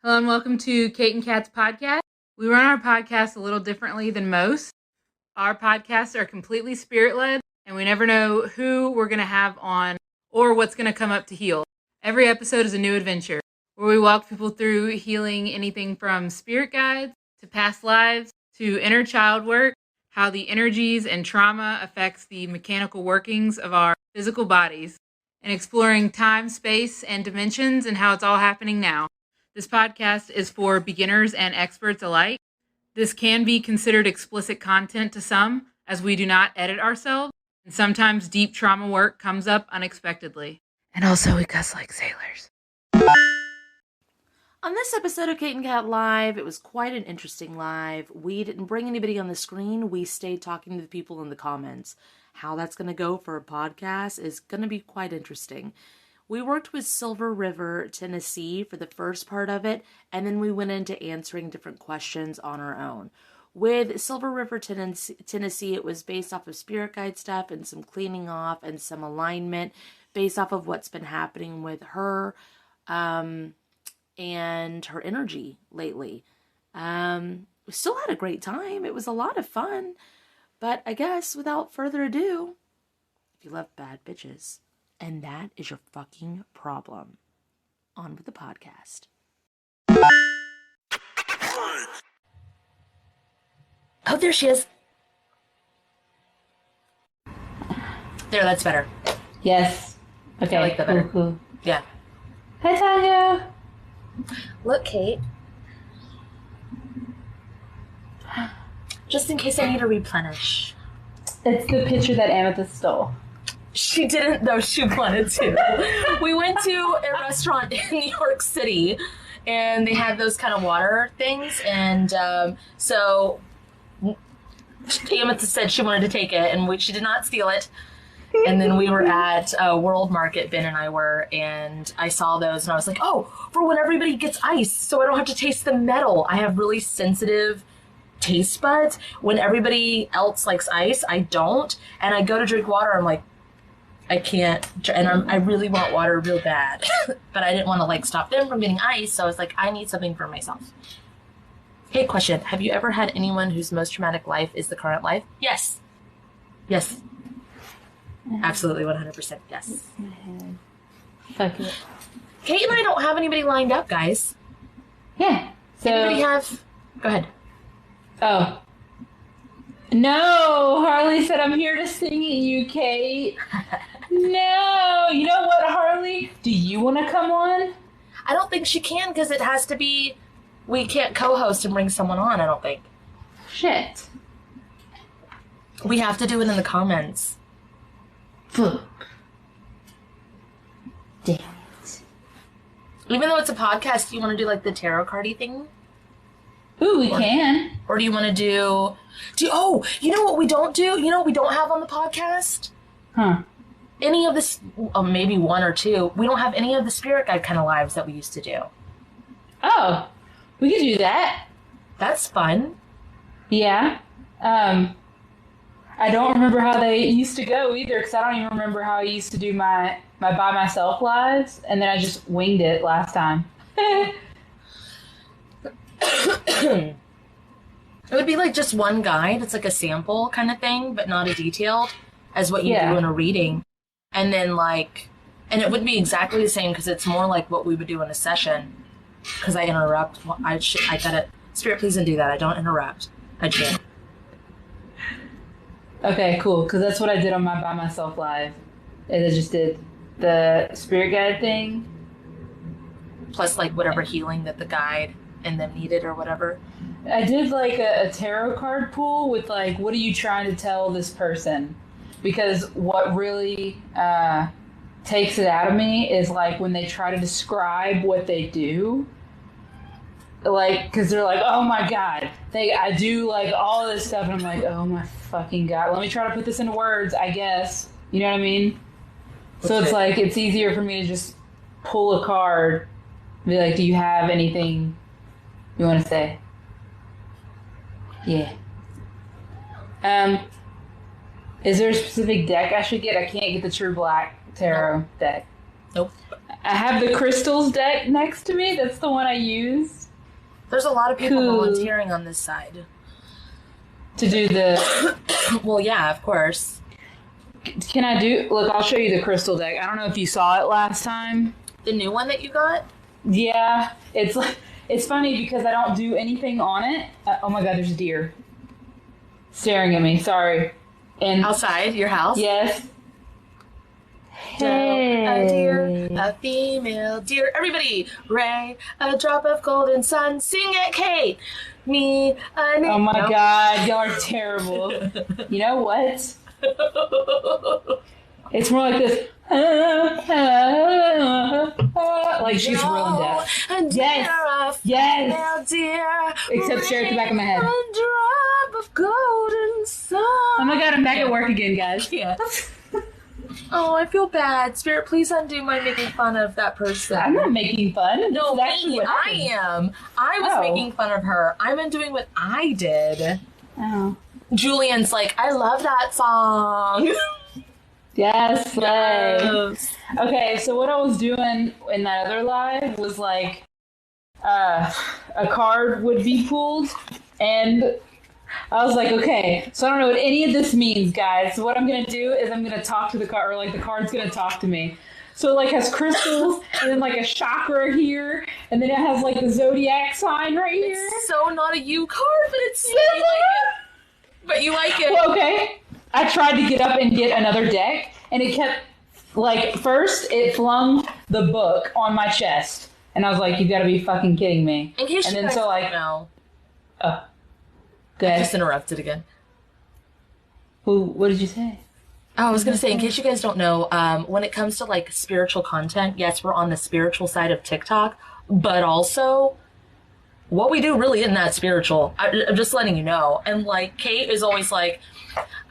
Hello and welcome to Kate and Kat's podcast. We run our podcast a little differently than most. Our podcasts are completely spirit-led, and we never know who we're going to have on or what's going to come up to heal. Every episode is a new adventure, where we walk people through healing anything from spirit guides to past lives to inner child work, how the energies and trauma affects the mechanical workings of our physical bodies, and exploring time, space, and dimensions and how it's all happening now. This podcast is for beginners and experts alike. This can be considered explicit content to some, as we do not edit ourselves, and sometimes deep trauma work comes up unexpectedly. And also we cuss like sailors. On this episode of Kate and Kat Live, it was quite an interesting live. We didn't bring anybody on the screen. We stayed talking to the people in the comments. How that's going to go for a podcast is going to be quite interesting. We worked with Silver River, Tennessee for the first part of it, and then we went into answering different questions on our own. With Silver River, Tennessee, it was based off of spirit guide stuff and some cleaning off and some alignment based off of what's been happening with her and her energy lately. We still had a great time. It was a lot of fun. But I guess without further ado, if you love bad bitches, and that is your fucking problem, on with the podcast. Oh, there she is. There, that's better. Yes. Okay. I like that better. Cool. Yeah. Hi, Tanya. Look, Kate. Just in case I need to replenish. It's the picture that Amethyst stole. She didn't, though she wanted to. We went to a restaurant in New York City, and they had those kind of water things, and so Amethyst said she wanted to take it, and she did not steal it. And then we were at World Market, Ben and I were, and I saw those, and I was like, oh, for when everybody gets ice, so I don't have to taste the metal. I have really sensitive taste buds. When everybody else likes ice, I don't, and I go to drink water, I'm like, I can't, and I really want water real bad, but I didn't want to stop them from getting ice, so I was like, I need something for myself. Hey, question, have you ever had anyone whose most traumatic life is the current life? Yes. Yes. Absolutely, 100% yes. Fuck it. Kate and I don't have anybody lined up, guys. Yeah. So. Anybody have? Go ahead. Oh. No, Harley said I'm here to sing at you, Kate. No, you know what, Harley? Do you want to come on? I don't think she can because it has to be. We can't co-host and bring someone on. I don't think. Shit. We have to do it in the comments. Fuck. Damn it. Even though it's a podcast, do you want to do the tarot cardy thing? Ooh, we can. Or do you want to do? Oh, you know what we don't do? You know what we don't have on the podcast? Huh. Any of this, maybe one or two. We don't have any of the spirit guide kind of lives that we used to do. Oh, we could do that. That's fun. Yeah. I don't remember how they used to go either, because I don't even remember how I used to do my by myself lives, and then I just winged it last time. It would be just one guide. It's a sample kind of thing, but not a detailed as what you do in a reading. And then and it would be exactly the same because it's more like what we would do in a session. Because I interrupt. I got it. Spirit, please don't do that. I don't interrupt. I can't. Okay, cool. Because that's what I did on my by myself live. Is I just did the spirit guide thing. Plus whatever healing that the guide and them needed or whatever. I did a tarot card pool with what are you trying to tell this person? Because what really takes it out of me is when they try to describe what they do. Because they're oh my god, I do all this stuff, and I'm oh my fucking god, let me try to put this into words, I guess. You know what I mean? So it's it's easier for me to just pull a card and be do you have anything you want to say? Yeah. Is there a specific deck I should get? I can't get the True Black Tarot deck. Nope. I have the crystals deck next to me. That's the one I use There's a lot of people Cool. volunteering on this side. to do the... Well, yeah, of course. Can I do... Look, I'll show you the crystal deck. I don't know if you saw it last time. The new one that you got? Yeah. It's like... It's funny because I don't do anything on it. Oh my god, there's a deer staring at me. Sorry. And Outside your house? yes. A deer, a female deer. Everybody, Ray, a drop of golden sun. Sing it, Kate. Me, a Oh my god, y'all are terrible. You know what? It's more like this. Like she's real deaf. A deer, Yes. a Yes. female deer. Except stare at the back of my head. A drop of golden sun. Oh my god, I'm back at work again, guys. Yeah. Oh, I feel bad. Spirit, please undo my making fun of that person. I'm not making fun. No, This is actually me, what I happened. am. I was Oh. making fun of her. I'm undoing what I did. Oh. Julian's like, I love that song. Yes, slay. Yes. Okay, so what I was doing in that other live was like, a card would be pulled, and I was like, okay, so I don't know what any of this means, guys. So what I'm gonna do is I'm gonna talk to the card, or like the card's gonna talk to me. So it like has crystals, and then like a chakra here, and then it has like the zodiac sign right here. It's so not a you card, but it's you like it. But you like it. Well, okay. I tried to get up and get another deck, and it kept, like, first it flung the book on my chest. And I was like, you gotta be fucking kidding me. In case and you then guys so don't like, know. oh, I good. just interrupted again. What did you say? Oh, I was going to say, in case you guys don't know, when it comes to like spiritual content, yes, we're on the spiritual side of TikTok, but also what we do really isn't that spiritual. I'm just letting you know. And like, Kate is always like,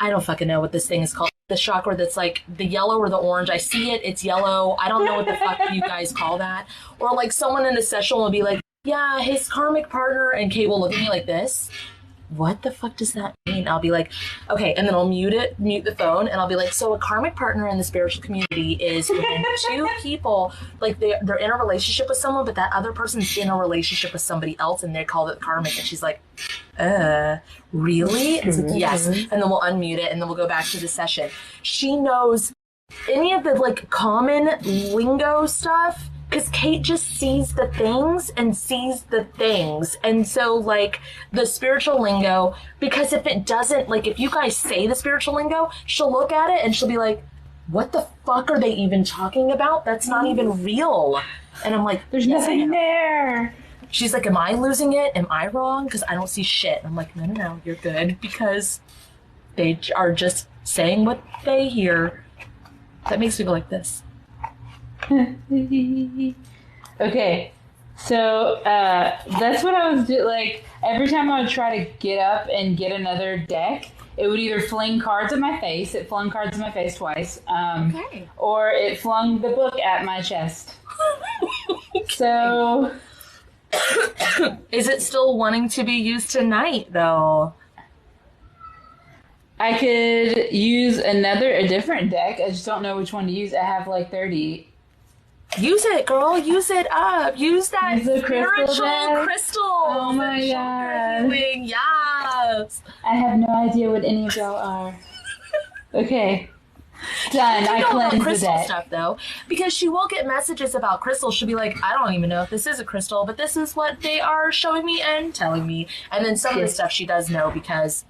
I don't fucking know what this thing is called. The chakra that's like the yellow or the orange. I see it, it's yellow. I don't know what the fuck you guys call that. Or like someone in the session will be like, yeah, his karmic partner, and Kate will look at me like this. What the fuck does that mean? I'll be like, okay, and then I'll mute the phone, and I'll be like, so a karmic partner in the spiritual community is when two people, like they're in a relationship with someone, but that other person's in a relationship with somebody else, and they call it karmic, and she's like, really? And it's like, yes. And then we'll unmute it, and then we'll go back to the session. She knows any of the like common lingo stuff, because Kate just sees the things and sees the things. And so, like, the spiritual lingo, because if it doesn't, like, if you guys say the spiritual lingo, she'll look at it and she'll be like, what the fuck are they even talking about? That's not even real. And I'm like, There's yes, I nothing am. there. She's like, am I losing it? Am I wrong? Because I don't see shit. I'm like, no, you're good. Because they are just saying what they hear. That makes me go like this. Okay, so that's what I was doing. Like, every time I would try to get up and get another deck, it would either fling cards at my face. It flung cards at my face twice. Okay. Or it flung the book at my chest. So, Is it still wanting to be used tonight, though? I could use a different deck. I just don't know which one to use. I have like 30. Use it, girl. Use it up. Use that Use the crystal spiritual deck? crystal. Oh my for chakra God. healing. Yes. I have no idea what any of y'all are. Okay. Done. I You know about cleansed the crystal deck. stuff, though, because she will get messages about crystals. She'll be like, I don't even know if this is a crystal, but this is what they are showing me and telling me. And then some of the Yes. stuff she does know because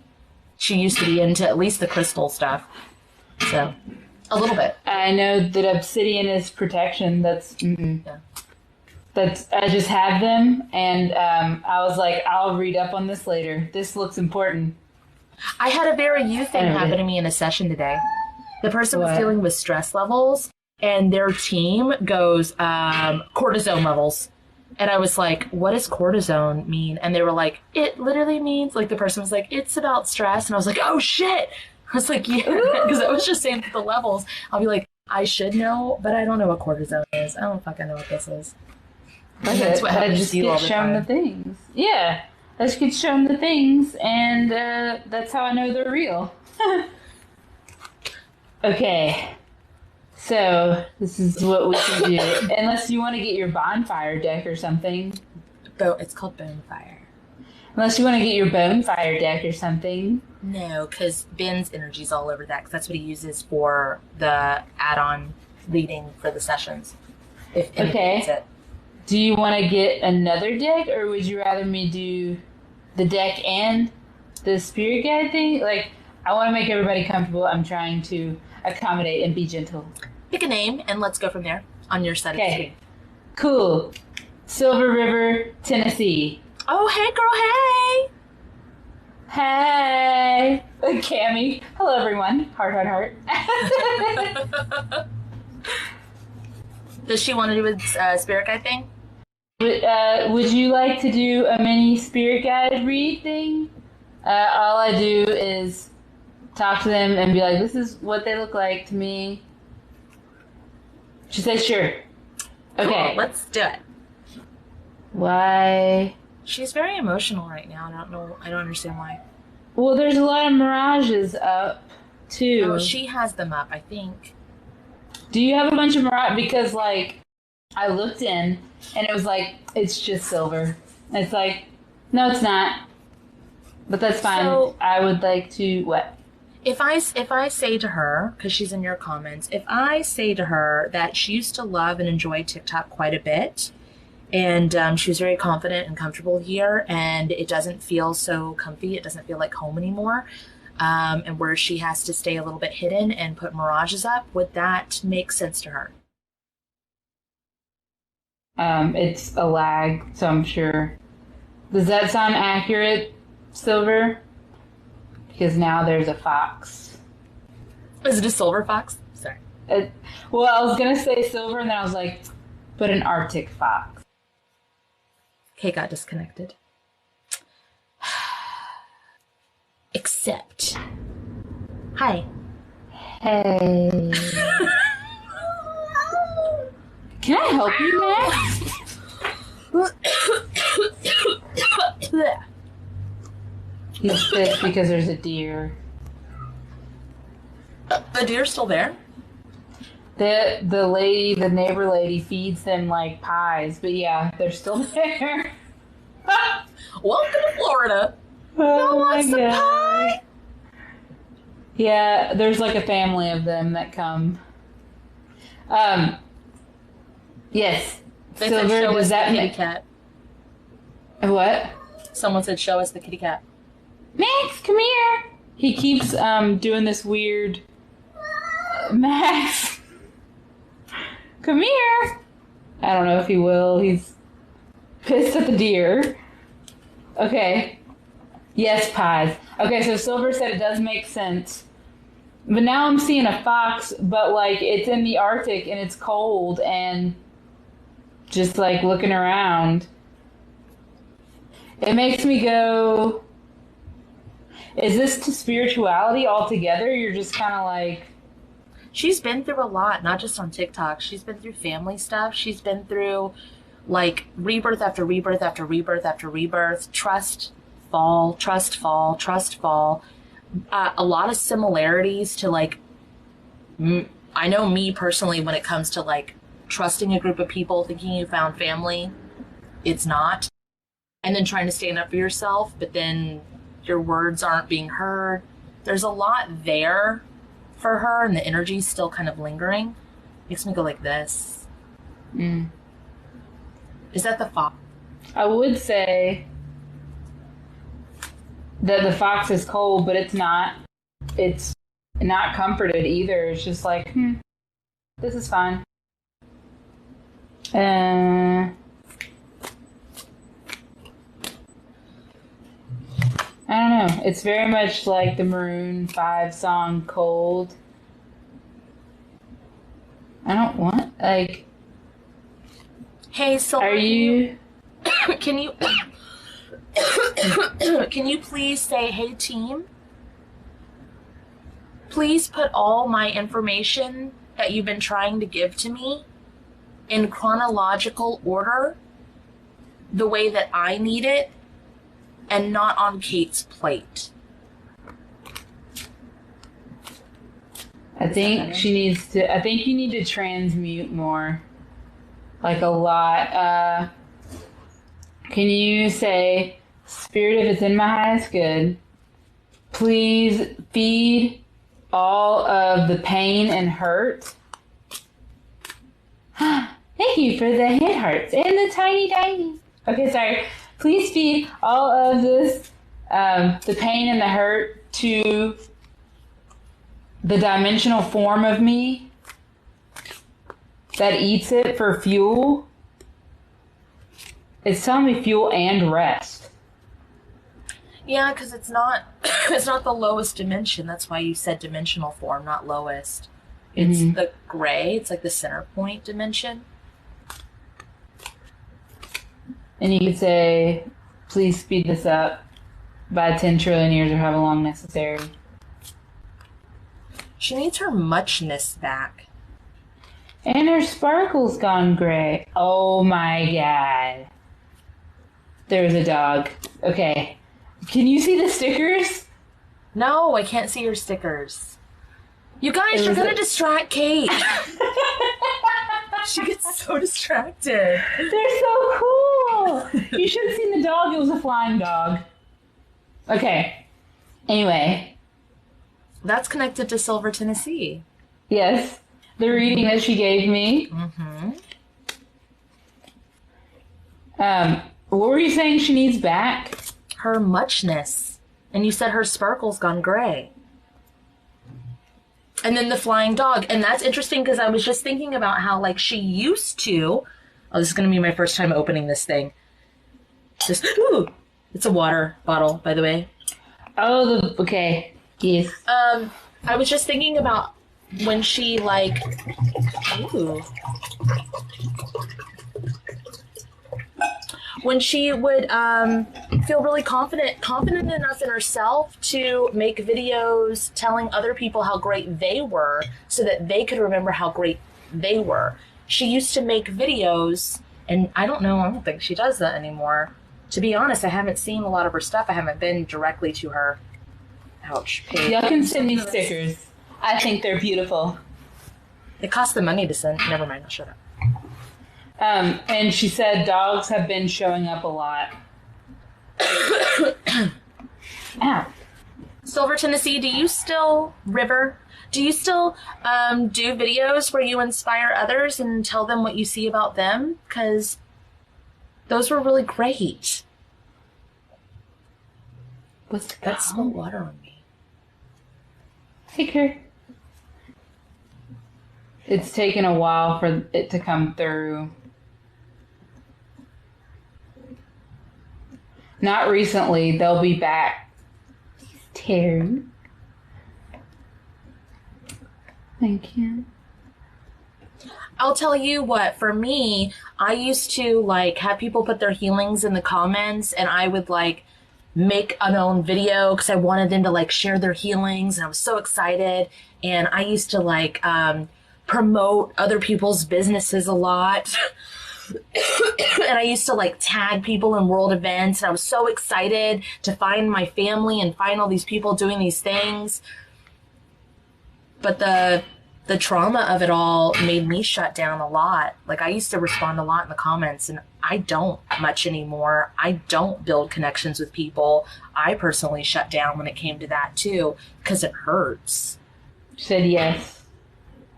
she used to be into at least the crystal stuff. So, a little bit. I know that obsidian is protection. That's Yeah. that's. I just have them, and I was like, I'll read up on this later. This looks important. I had a very you thing Okay. happen to me in a session today. The person was What? dealing with stress levels, and their team goes cortisone levels. And I was like, what does cortisone mean? And they were like, it literally means, like the person was like, it's about stress. And I was like, oh shit. I was like, yeah, because I was just saying the levels. I'll be like, I should know, but I don't know what cortisone is. I don't fucking know what this is. And that's what I happens just to you all get the shown time. the things. Yeah, I just get shown the things, and that's how I know they're real. Okay, So this is what we can do. Unless you want to get your bonfire deck or something. It's called Bonefire. Unless you want to get your bonfire deck or something. No, because Ben's energy's all over that, because that's what he uses for the add-on reading for the sessions. If Okay. needs it. Do you want to get another deck, or would you rather me do the deck and the spirit guide thing? Like, I want to make everybody comfortable. I'm trying to accommodate and be gentle. Pick a name and let's go from there on your side of the Okay. screen. Cool. Silver River, Tennessee. Oh, hey, girl, Hey, Cammy. Hello, everyone. Heart, heart, heart. Does she want to do a spirit guide thing? Would you like to do a mini spirit guide read thing? All I do is talk to them and be like, this is what they look like to me. She says, sure. Okay. Cool, let's do it. Why? She's very emotional right now. I don't understand why. Well, there's a lot of mirages up, too. Oh, she has them up, I think. Do you have a bunch of mirage? Because, like, I looked in, and it was like, it's just silver. And it's like, no, it's not. But that's fine. So- I would like to, what? If I say to her, because she's in your comments, if I say to her that she used to love and enjoy TikTok quite a bit, and she was very confident and comfortable here, and it doesn't feel so comfy, it doesn't feel like home anymore, and where she has to stay a little bit hidden and put mirages up, would that make sense to her? It's a lag, so I'm sure. Does that sound accurate, Silver? Because now there's a fox. Is it a silver fox? Sorry. Well, I was going to say silver, and then I was like, but an Arctic fox. Kate got disconnected. Except. Hi. Hey. Can I help you, Max? He's pissed because there's a deer. The deer's still there? The neighbor lady feeds them like pies, but yeah, they're still there. Welcome to Florida. Oh wants some pie? Yeah, there's like a family of them that come. Yes. They Silver, said show does us the that kitty make cat. what? Someone said show us the kitty cat. Max, come here. He keeps doing this weird. Max, come here. I don't know if he will. He's pissed at the deer. Okay. Yes, pies. Okay, so Silver said it does make sense. But now I'm seeing a fox, but like it's in the Arctic and it's cold and just like looking around. It makes me go, is this to spirituality altogether? You're just kind of like... She's been through a lot, not just on TikTok. She's been through family stuff. She's been through, like, rebirth after rebirth after rebirth after rebirth. Trust, fall, trust, fall, trust, fall. A lot of similarities to, like, I know me personally when it comes to, like, trusting a group of people, thinking you found family. It's not. And then trying to stand up for yourself, but then your words aren't being heard. There's a lot there for her, and the energy's still kind of lingering. Makes me go like this. Is that the fox? I would say that the fox is cold, but it's not. It's not comforted either. It's just like, this is fine. I don't know. It's very much like the Maroon 5 song Cold. I don't want, like... Hey, Silver. Are you... Can you... Can you please say, hey, team? Please put all my information that you've been trying to give to me in chronological order, the way that I need it, and not on Kate's plate. I think she needs to. I think you need to transmute more, like a lot. Can you say, "Spirit, if it's in my highest good, please feed all of the pain and hurt." Thank you for the hand hearts and the tiny. Okay, sorry. Please feed all of this, the pain and the hurt to the dimensional form of me that eats it for fuel. It's telling me fuel and rest. Yeah, because it's not it's not the lowest dimension. That's why you said dimensional form, not lowest. It's the gray. It's like the center point dimension. And you could say, please speed this up by 10 trillion years or however long necessary. She needs her muchness back. And her sparkle's gone gray. Oh my god. There's a dog. Okay. Can you see the stickers? No, I can't see your stickers. You guys, you're gonna distract Kate. She gets so distracted. They're so cool. You should have seen the dog. It was a flying dog. Okay. Anyway. That's connected to Silver, Tennessee. Yes. The reading that she gave me. What were you saying she needs back? Her muchness. And you said her sparkle's gone gray. And then the flying dog. And that's interesting because I was just thinking about how, like, she used to... Oh, this is going to be my first time opening this thing. Ooh! It's a water bottle, by the way. Oh, okay. Yes. I was just thinking about when she, like... Ooh. When she would feel really confident enough in herself to make videos telling other people how great they were so that they could remember how great they were. She used to make videos, and I don't think she does that anymore. To be honest, I haven't seen a lot of her stuff. I haven't been directly to her page. Y'all can send me stickers. I think they're beautiful. It costs the money to send. Never mind, I'll shut up. And she said dogs have been showing up a lot. Ow. Silver, Tennessee, do you still do videos where you inspire others and tell them what you see about them? Because those were really great. What's that spilled water on me? Take her. It's taken a while for it to come through. Not recently. They'll be back. Terry. Thank you. I'll tell you what, for me, I used to like have people put their healings in the comments, and I would like make an own video because I wanted them to like share their healings, and I was so excited. And I used to like promote other people's businesses a lot. And I used to like tag people in world events, and I was so excited to find my family and find all these people doing these things. But the trauma of it all made me shut down a lot. Like, I used to respond a lot in the comments, and I don't much anymore. I don't build connections with people. I personally shut down when it came to that too, because it hurts. Said yes.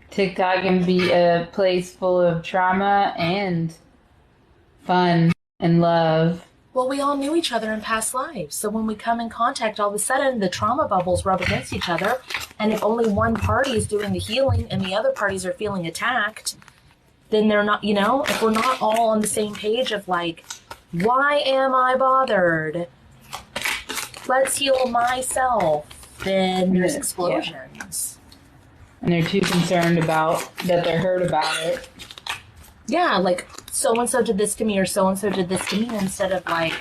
TikTok can be a place full of trauma and fun and love. Well, we all knew each other in past lives. So when we come in contact, all of a sudden the trauma bubbles rub against each other. And if only one party is doing the healing and the other parties are feeling attacked, then they're not, if we're not all on the same page of like, why am I bothered? Let's heal myself. Then there's explosions. And they're too concerned about that they're hurt about it. Yeah, like so-and-so did this to me or so-and-so did this to me, instead of like,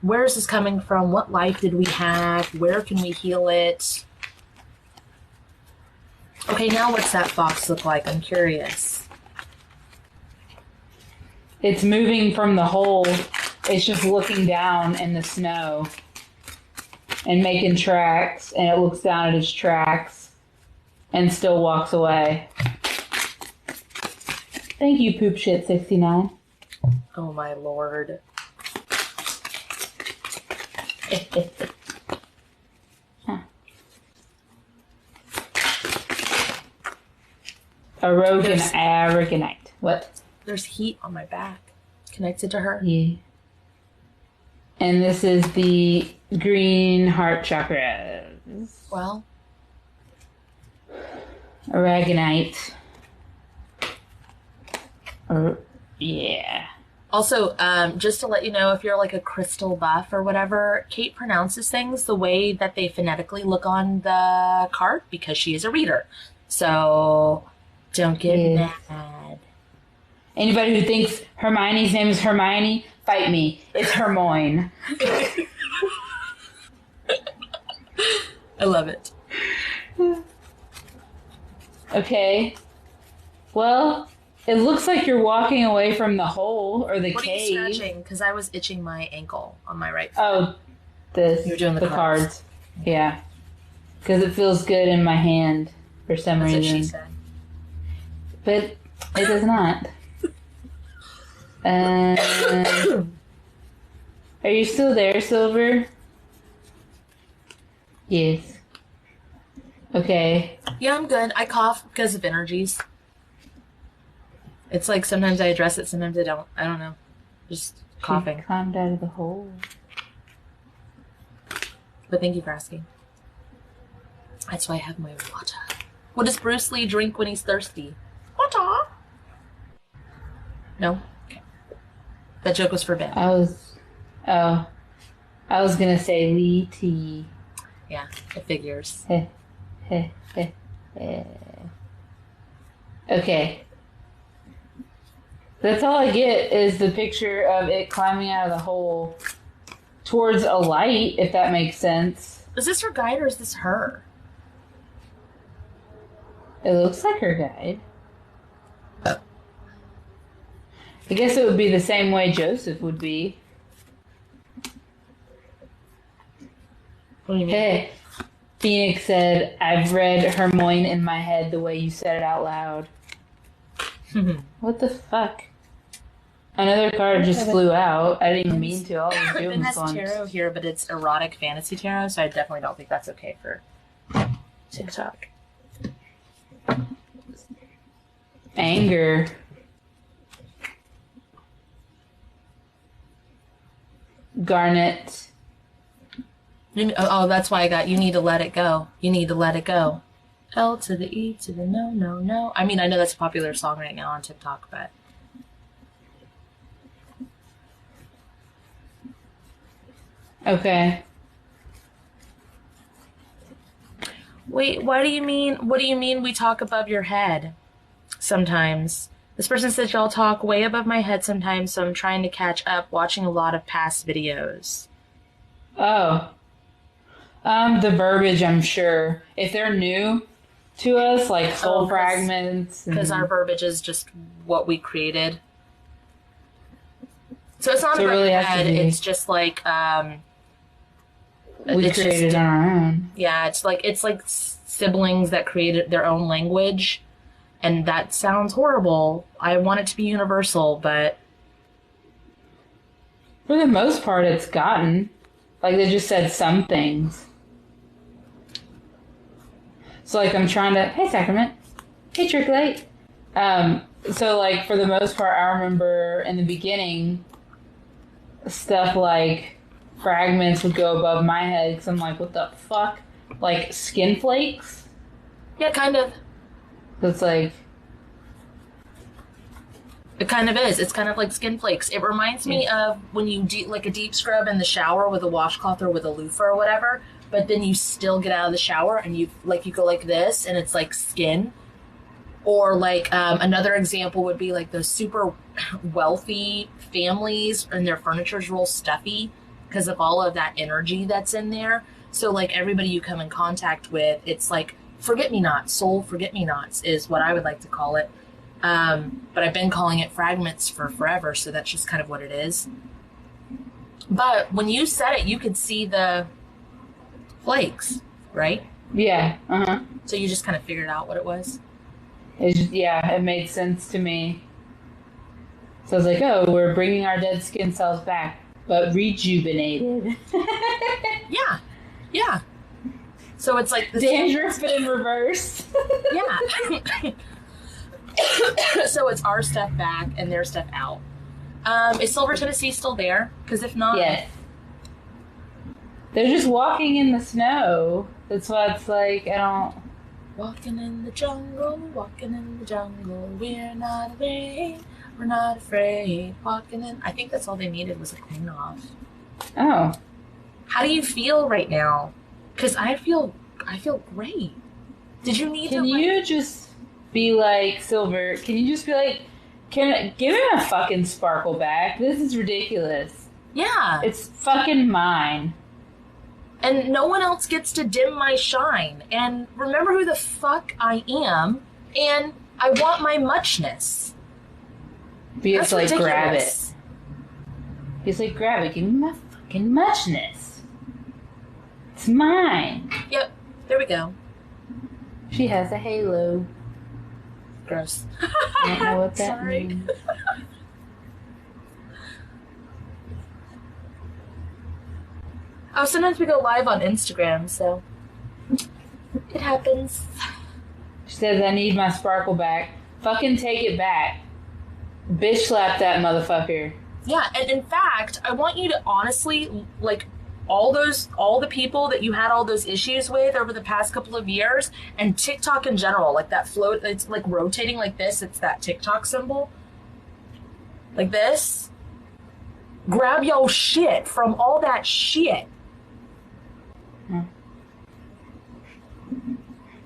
where is this coming from? What life did we have? Where can we heal it? Okay, now what's that fox look like? I'm curious. It's moving from the hole. It's just looking down in the snow and making tracks, and it looks down at its tracks. and still walks away. Thank you, Poop Shit 69. Oh my lord. Huh. Aragonite. What? There's heat on my back connected to her. Yeah. And this is the green heart chakras. Well, Aragonite. Yeah. also, just to let you know, if you're like a crystal buff or whatever, Kate pronounces things the way that they phonetically look on the card because she is a reader. So don't get mad. Anybody who thinks Hermione's name is Hermione, fight me. It's Hermione. I love it. Okay. Well, it looks like you're walking away from the hole or the What cave. are you scratching? Because I was itching my ankle on my right foot. Oh, this. You were doing the cards. Yeah. Because it feels good in my hand for some That's what reason. she said. But it does not. Are you still there, Silver? Yes. Okay. Yeah, I'm good. I cough because of energies. It's like sometimes I address it, sometimes I don't. I don't know. Just coughing. She climbed out of the hole. But thank you for asking. That's why I have my water. What does Bruce Lee drink when he's thirsty? Water. No? Okay. That joke was for Ben. I was gonna say Lee tea. Yeah, it figures. Okay. That's all I get is the picture of it climbing out of the hole towards a light, if that makes sense. Is this her guide or is this her? It looks like her guide. I guess it would be the same way Joseph would be. What do you mean? Hey, Phoenix said, I've read Hermione in my head the way you said it out loud. What the fuck? Another card just flew out. I didn't even mean to. All I was doing Ben was has going... tarot here, but it's erotic fantasy tarot, so I definitely don't think that's okay for TikTok. Anger. Garnet. Oh, that's why I got, you need to let it go. You need to let it go. L to the E to the no, no, no. I mean, I know that's a popular song right now on TikTok, but... Okay. Wait, what do you mean we talk above your head? Sometimes. This person says y'all talk way above my head sometimes, so I'm trying to catch up watching a lot of past videos. Oh. The verbiage, I'm sure. If they're new to us, like soul fragments. Because our verbiage is just what we created. So it's not So it about really your has to head, be- it's just like, we it's created just, on our own. yeah, it's like siblings that created their own language, and that sounds horrible. I want it to be universal, but For the most part, it's gotten. Like, they just said some things. So, like, I'm trying to... Hey, Sacrament. Hey, Trick Light. So, like, for the most part, I remember in the beginning, stuff like fragments would go above my head, because I'm like, what the fuck? Like, skin flakes? yeah, kind of. So it's like... It kind of is. It's kind of like skin flakes. It reminds me of when you do like a deep scrub in the shower with a washcloth or with a loofah or whatever, but then you still get out of the shower and you go like this and it's like skin. Or like another example would be like those super wealthy families and their furniture's real stuffy because of all of that energy that's in there. So like everybody you come in contact with, it's like forget-me-nots, soul forget-me-nots is what I would like to call it. But I've been calling it fragments for forever, so that's just kind of what it is. But when you said it, you could see the flakes, right? Yeah. Uh-huh. So you just kind of figured out what it was? It made sense to me. So I was like, oh, we're bringing our dead skin cells back, but rejuvenated. Yeah. Yeah. So it's like the dangerous, but in reverse. Yeah. So it's our stuff back and their stuff out. Is Silver Tennessee still there? Because if not... Yes. They're just walking in the snow. That's why it's like, I don't... Walking in the jungle, we're not afraid, we're not afraid, walking in... I think that's all they needed was a clean off. Oh. How do you feel right now? Because I feel great. Did you need Can you just be like, Silver, can you just be like, give him a fucking sparkle back? This is ridiculous. Yeah. It's fucking mine. And no one else gets to dim my shine. And remember who the fuck I am. And I want my muchness. Be just like, ridiculous. grab it. He's like, grab it. Give me my fucking muchness. It's mine. Yep. There we go. She has a halo. Gross. I don't know what that Sorry. means. Oh, sometimes we go live on Instagram, so it happens. She says, I need my sparkle back. Fucking take it back. Bitch slap that motherfucker. Yeah, and in fact, I want you to honestly, like, all the people that you had all those issues with over the past couple of years, and TikTok in general, like that float, it's like rotating like this, it's that TikTok symbol. Like this. Grab your shit from all that shit.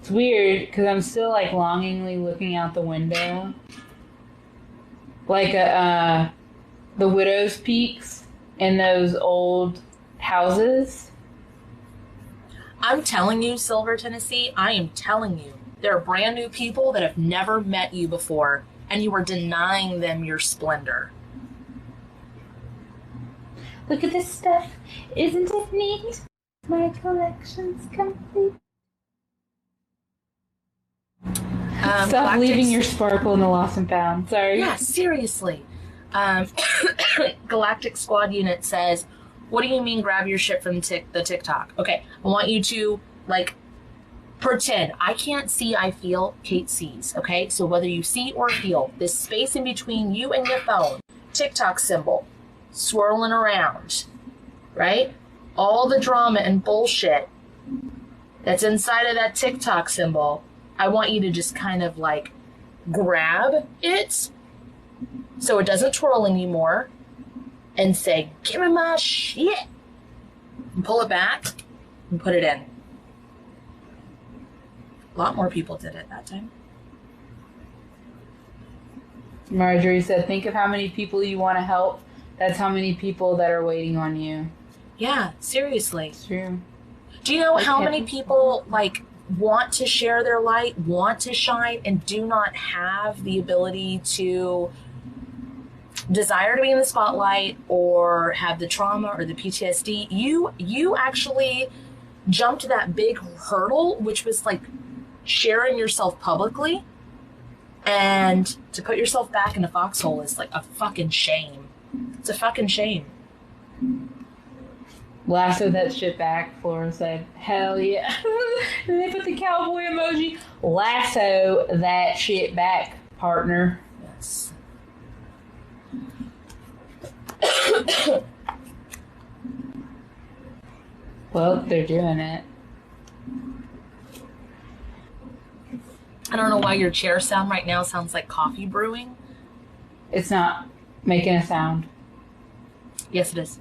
It's weird because I'm still like longingly looking out the window, like the widow's peaks in those old houses. I'm telling you, Silver Tennessee, I am telling you, there are brand new people that have never met you before, and you are denying them your splendor. Look at this stuff. Isn't it neat? My collection's complete. Stop Galactic... leaving your sparkle in the lost and found. Sorry. Yeah, seriously. Galactic Squad Unit says, what do you mean grab your shit from the TikTok? Okay, I want you to, like, pretend. I can't see, I feel, Kate sees, okay? So whether you see or feel, this space in between you and your phone, TikTok symbol, swirling around, right? All the drama and bullshit that's inside of that TikTok symbol, I want you to just kind of like grab it so it doesn't twirl anymore and say, give me my shit. And pull it back and put it in. A lot more people did it that time. Marjorie said, think of how many people you want to help. That's how many people that are waiting on you. Yeah, seriously. It's true. Do you know how many people, like, want to share their light, want to shine, and do not have the ability to desire to be in the spotlight or have the trauma or the PTSD? You actually jumped that big hurdle, which was like sharing yourself publicly, and to put yourself back in the foxhole is like a fucking shame. It's a fucking shame. Lasso that shit back. Flora said, hell yeah. And they put the cowboy emoji. Lasso that shit back, partner. Yes. Well, they're doing it. I don't know why your chair sound right now sounds like coffee brewing. It's not making a sound. Yes, it is.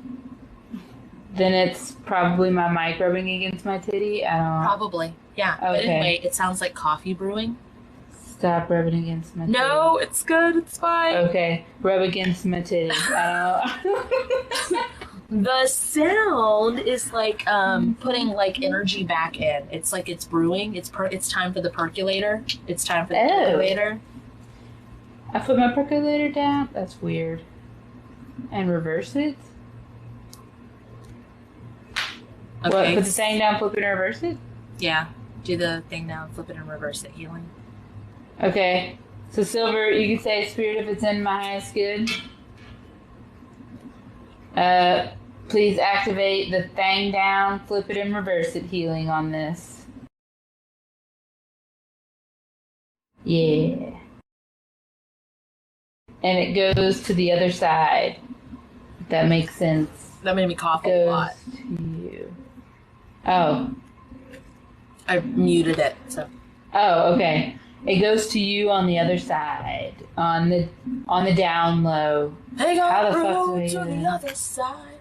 Then it's probably my mic rubbing against my titty. I don't know. Probably. Yeah. Okay. But anyway, it sounds like coffee brewing. Stop rubbing against my titty. No, it's good. It's fine. Okay. Rub against my titty. The sound is like putting like energy back in. It's like it's brewing. It's time for the percolator. It's time for the percolator. I put my percolator down. That's weird. And reverse it. Okay. What? Put the thing down, flip it, and reverse it. Yeah. Do the thing now, flip it and reverse it, healing. Okay. So Silver, you can say, Spirit, if it's in my highest good. Please activate the thing down, flip it and reverse it healing on this. Yeah. And it goes to the other side. If that makes sense. That made me cough Goes a lot. to you. Oh. I muted it, so. Oh, okay. It goes to you on the other side. On the down low. Hey, How the fuck roll do we to do the that? other side.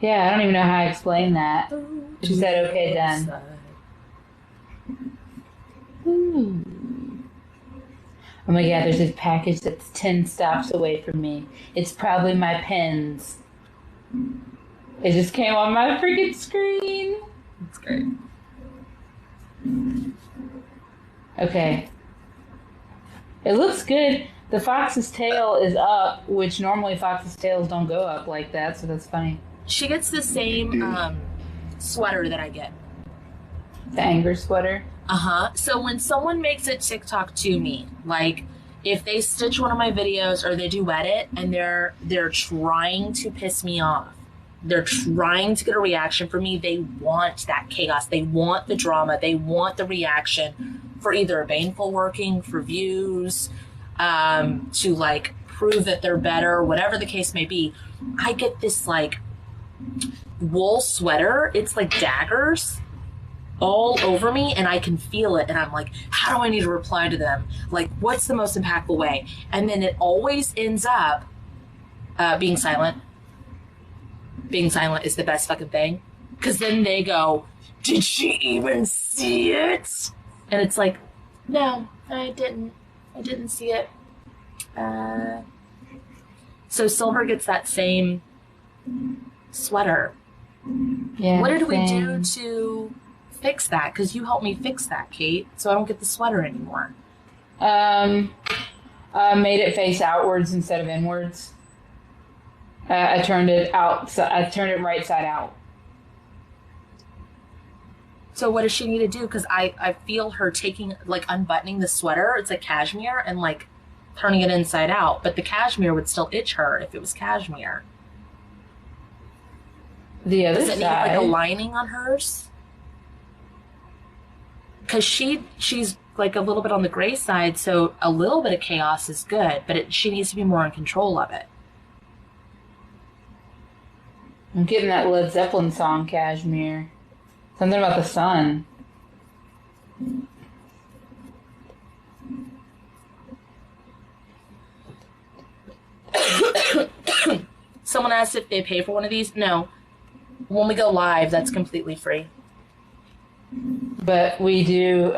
Yeah, I don't even know how I explained that. She said, okay, done. Ooh. Oh my god, there's this package that's 10 stops away from me. It's probably my pens. It just came on my freaking screen. That's great. Okay. It looks good. The fox's tail is up, which normally fox's tails don't go up like that, so that's funny. She gets the same sweater that I get. The anger sweater. So when someone makes a TikTok to me, like if they stitch one of my videos or they do edit and they're trying to piss me off, they're trying to get a reaction from me, they want that chaos, they want the drama, they want the reaction for either a baneful working, for views, to like prove that they're better, whatever the case may be. I get this like wool sweater, it's like daggers all over me, and I can feel it, and I'm like, how do I need to reply to them? Like, what's the most impactful way? And then it always ends up being silent. Being silent is the best fucking thing, because then they go, did she even see it? And it's like, no, I didn't see it. So Silver gets that same sweater. Yeah. What did we do to fix that? Because you helped me fix that, Kate, so I don't get the sweater anymore. Made it face outwards instead of inwards. I turned it right side out. So what does she need to do? Because I feel her taking, like, unbuttoning the sweater. It's like cashmere, and like turning it inside out. But the cashmere would still itch her if it was cashmere. The other Does it side. need like a lining on hers? Because she's like a little bit on the gray side, so a little bit of chaos is good, but she needs to be more in control of it. I'm getting that Led Zeppelin song, Cashmere. Something about the sun. Someone asked if they pay for one of these. No. When we go live, that's completely free. But we do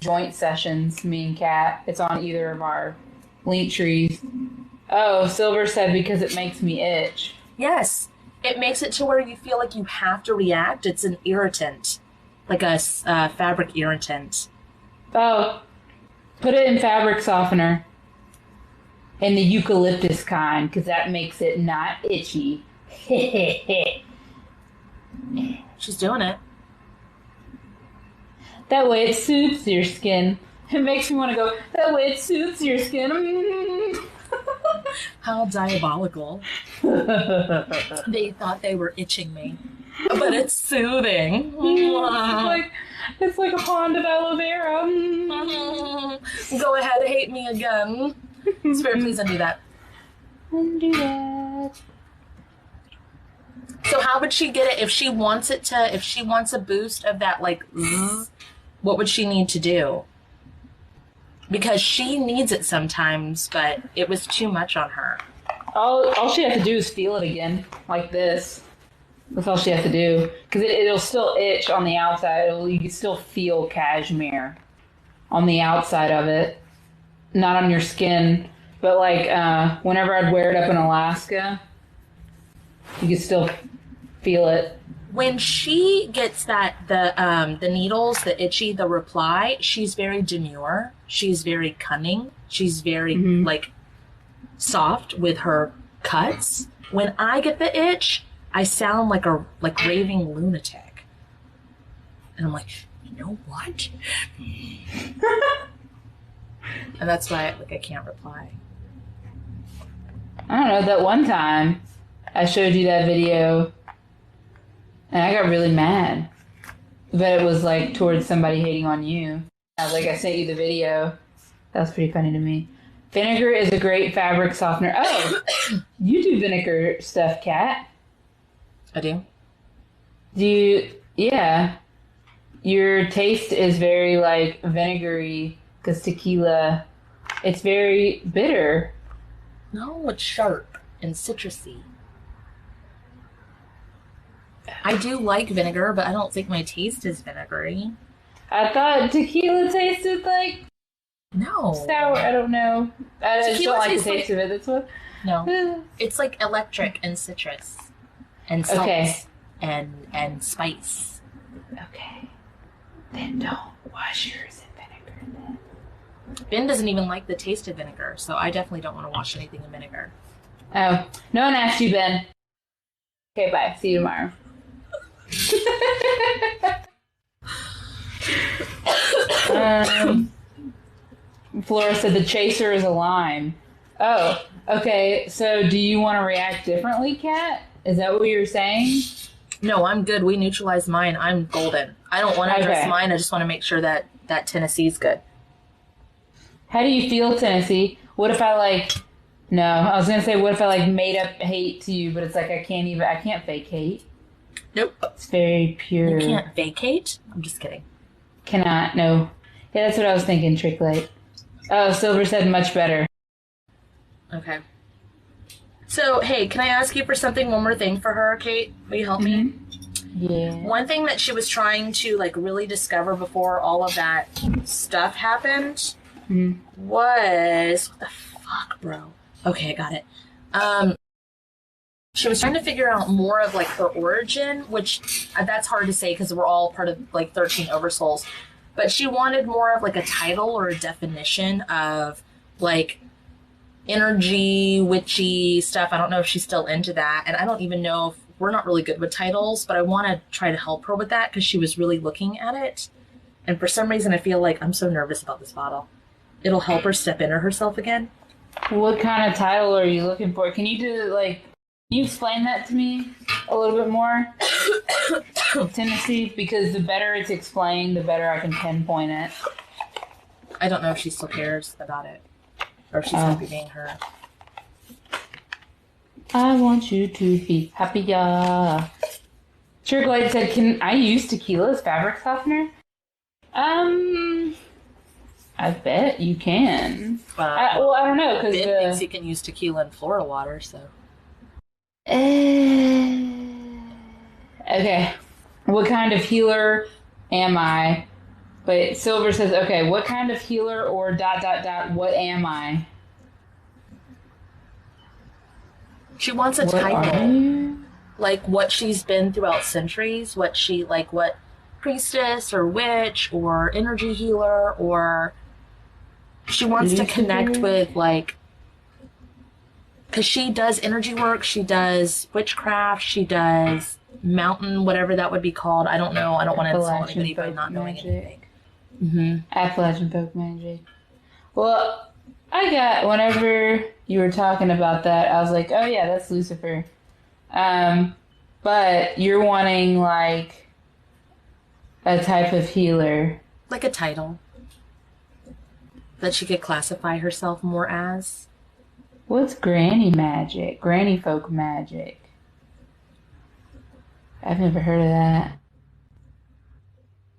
joint sessions, me and Kat. It's on either of our link trees. Oh, Silver said because it makes me itch. Yes. It makes it to where you feel like you have to react. It's an irritant. Like a fabric irritant. Oh, put it in fabric softener. In the eucalyptus kind, because that makes it not itchy. She's doing it. That way it soothes your skin. It makes me want to go, that way it soothes your skin. How diabolical. They thought they were itching me. But it's soothing. It's like a pond of aloe vera. Go ahead, hate me again. Spirit, please undo that. Undo that. So how would she get it if she wants a boost of that, like, what would she need to do? Because she needs it sometimes, but it was too much on her. All she has to do is feel it again, like this. That's all she has to do. Because it'll still itch on the outside. You can still feel cashmere on the outside of it. Not on your skin. But like whenever I'd wear it up in Alaska, you can still feel it. When she gets the needles, the itchy, the reply, she's very demure. She's very cunning. She's very like soft with her cuts. When I get the itch, I sound like a raving lunatic. And I'm like, you know what? And that's why I can't reply. I don't know, that one time I showed you that video and I got really mad. But it was like towards somebody hating on you. I sent you the video. That was pretty funny to me. Vinegar is a great fabric softener. Oh, you do vinegar stuff, Kat. I do? Do you? Yeah. Your taste is very vinegary because tequila, it's very bitter. No, it's sharp and citrusy. I do like vinegar, but I don't think my taste is vinegary. I thought tequila tasted like No. sour. I don't know. I just don't like the taste of it. That's what. No. It's like electric and citrus and salt and spice. Okay. Then don't wash yours in vinegar then. Ben doesn't even like the taste of vinegar, so I definitely don't want to wash anything in vinegar. Oh, no one asked you, Ben. Okay, bye. See you tomorrow. Flora said the chaser is a lime. Oh, okay. So do you want to react differently, Kat? Is that what you're saying? No, I'm good. We neutralized mine. I'm golden. I don't want to address mine. I just want to make sure that Tennessee's good. How do you feel, Tennessee? What if I No, I was gonna say what if I made up hate to you, but it's I can't fake hate. Nope. It's very pure. You can't vacate? I'm just kidding. Cannot, no. Yeah, that's what I was thinking, Trick Light. Oh, Silver said much better. Okay. So, hey, can I ask you for something, one more thing for her, Kate? Will you help me? Yeah. One thing that she was trying to, really discover before all of that stuff happened was... What the fuck, bro? Okay, I got it. She was trying to figure out more of, her origin, which that's hard to say because we're all part of, 13 Oversouls. But she wanted more of, a title or a definition of, energy, witchy stuff. I don't know if she's still into that. And I don't even know if we're not really good with titles, but I want to try to help her with that because she was really looking at it. And for some reason, I feel like I'm so nervous about this bottle. It'll help her step into herself again. What kind of title are you looking for? Can you do, can you explain that to me a little bit more? Tennessee, because the better it's explained, the better I can pinpoint it. I don't know if she still cares about it. Or if she's happy being her. I want you to be happier. Trick said, can I use tequila as fabric softener? I bet you can. I don't know. Ben thinks he can use tequila in Florida water, so. Okay. What kind of healer am I? But Silver says, okay, what kind of healer or ... what am I? She wants a title. What she's been throughout centuries, what she, what priestess or witch or energy healer, or she wants to connect with, because she does energy work, she does witchcraft, she does mountain, whatever that would be called. I don't know. I don't want to insult anybody by not knowing anything. Appalachian folk magic. Well, whenever you were talking about that, I was like, oh yeah, that's Lucifer. But you're wanting a type of healer. Like a title. That she could classify herself more as. What's granny magic? Granny folk magic. I've never heard of that.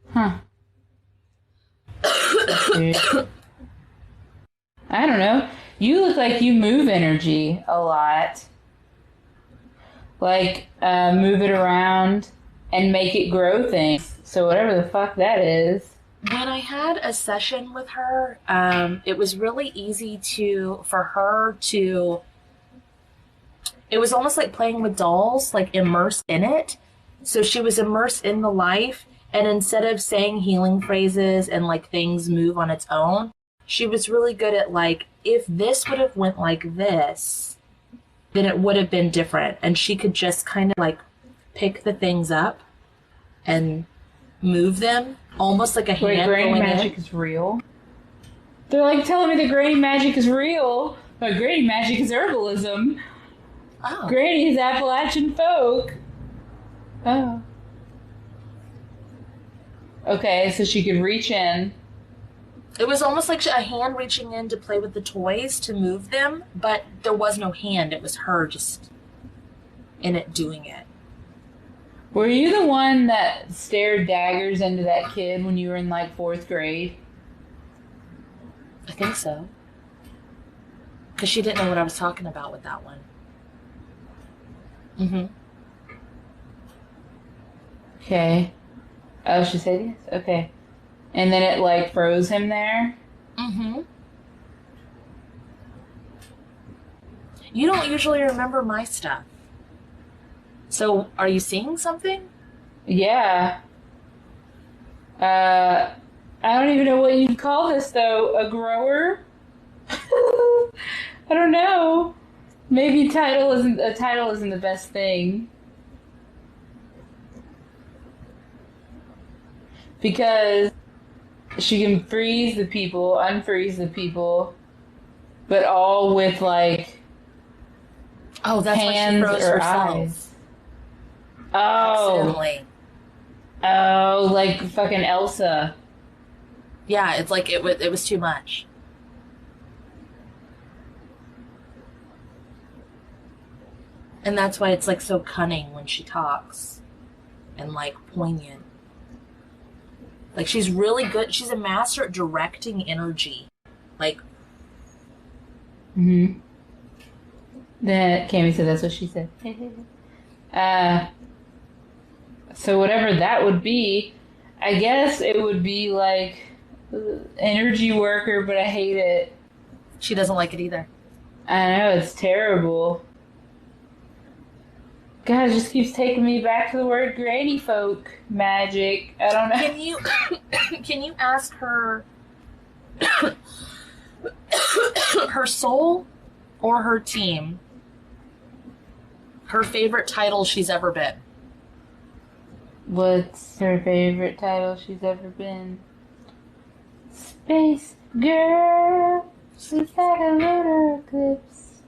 Huh. I don't know. You look like you move energy a lot. Move it around and make it grow things. So whatever the fuck that is. When I had a session with her, it was really easy for her to... It was almost like playing with dolls, immersed in it. So she was immersed in the life, and instead of saying healing phrases and things move on its own, she was really good at if this would have went like this, then it would have been different. And she could just kind of pick the things up and move them, almost like a Wait, hand granny going magic in. is real? They're like telling me that granny magic is real, but granny magic is herbalism. Oh. Granny is Appalachian folk. Oh. Okay, so she could reach in. It was almost like a hand reaching in to play with the toys to move them, but there was no hand. It was her just in it doing it. Were you the one that stared daggers into that kid when you were in like 4th grade? I think so. Because she didn't know what I was talking about with that one. Mm-hmm. Okay. Oh, she said yes? Okay. And then it like froze him there? Mm-hmm. You don't usually remember my stuff. So, are you seeing something? Yeah. I don't even know what you'd call this though. A grower? I don't know. Maybe a title isn't the best thing. Because she can freeze the people, unfreeze the people, but all with like Oh, that's why she hands froze or herself. eyes. Oh. Accidentally. Oh, like fucking Elsa. Yeah, it's like it was too much. And that's why it's like so cunning when she talks and like poignant. Like she's really good. She's a master at directing energy. Like, Mm-hmm. That Cammy said that's what she said. So whatever that would be, I guess it would be like energy worker, but I hate it. she doesn't like it either. I know, it's terrible. God, it just keeps taking me back to the word granny folk magic. I don't know. Can you ask her her soul or her team her favorite title she's ever been? What's her favorite title she's ever been? Space Girl. She's like a lunar eclipse.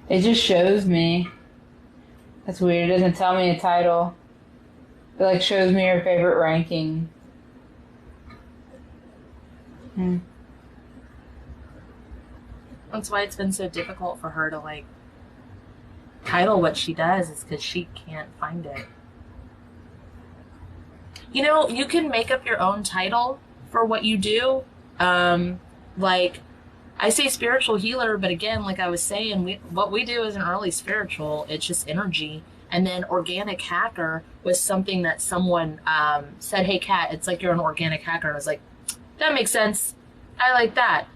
It just shows me. That's weird. It doesn't tell me a title. It like shows me her favorite ranking. That's why it's been so difficult for her to like title what she does, is because she can't find it. You know, you can make up your own title for what you do. Like, I say spiritual healer, but again, like I was saying, what we do isn't really spiritual. It's just energy. And then organic hacker was something that someone said, hey, Kat, it's like you're an organic hacker. And I was like, that makes sense. I like that.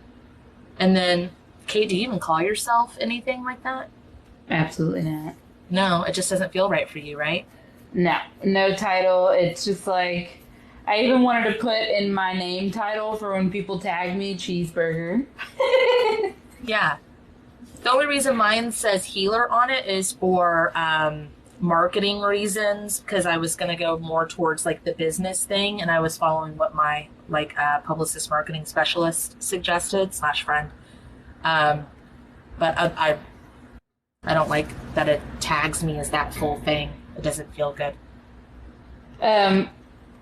And then, Kate, do you even call yourself anything like that? Absolutely not. No, it just doesn't feel right for you, right? No title. It's just like, I even wanted to put in my name title for when people tag me, cheeseburger. Yeah. The only reason mine says healer on it is for marketing reasons, because I was going to go more towards like the business thing, and I was following what my like publicist marketing specialist suggested / friend. But I don't like that it tags me as that full thing. It doesn't feel good.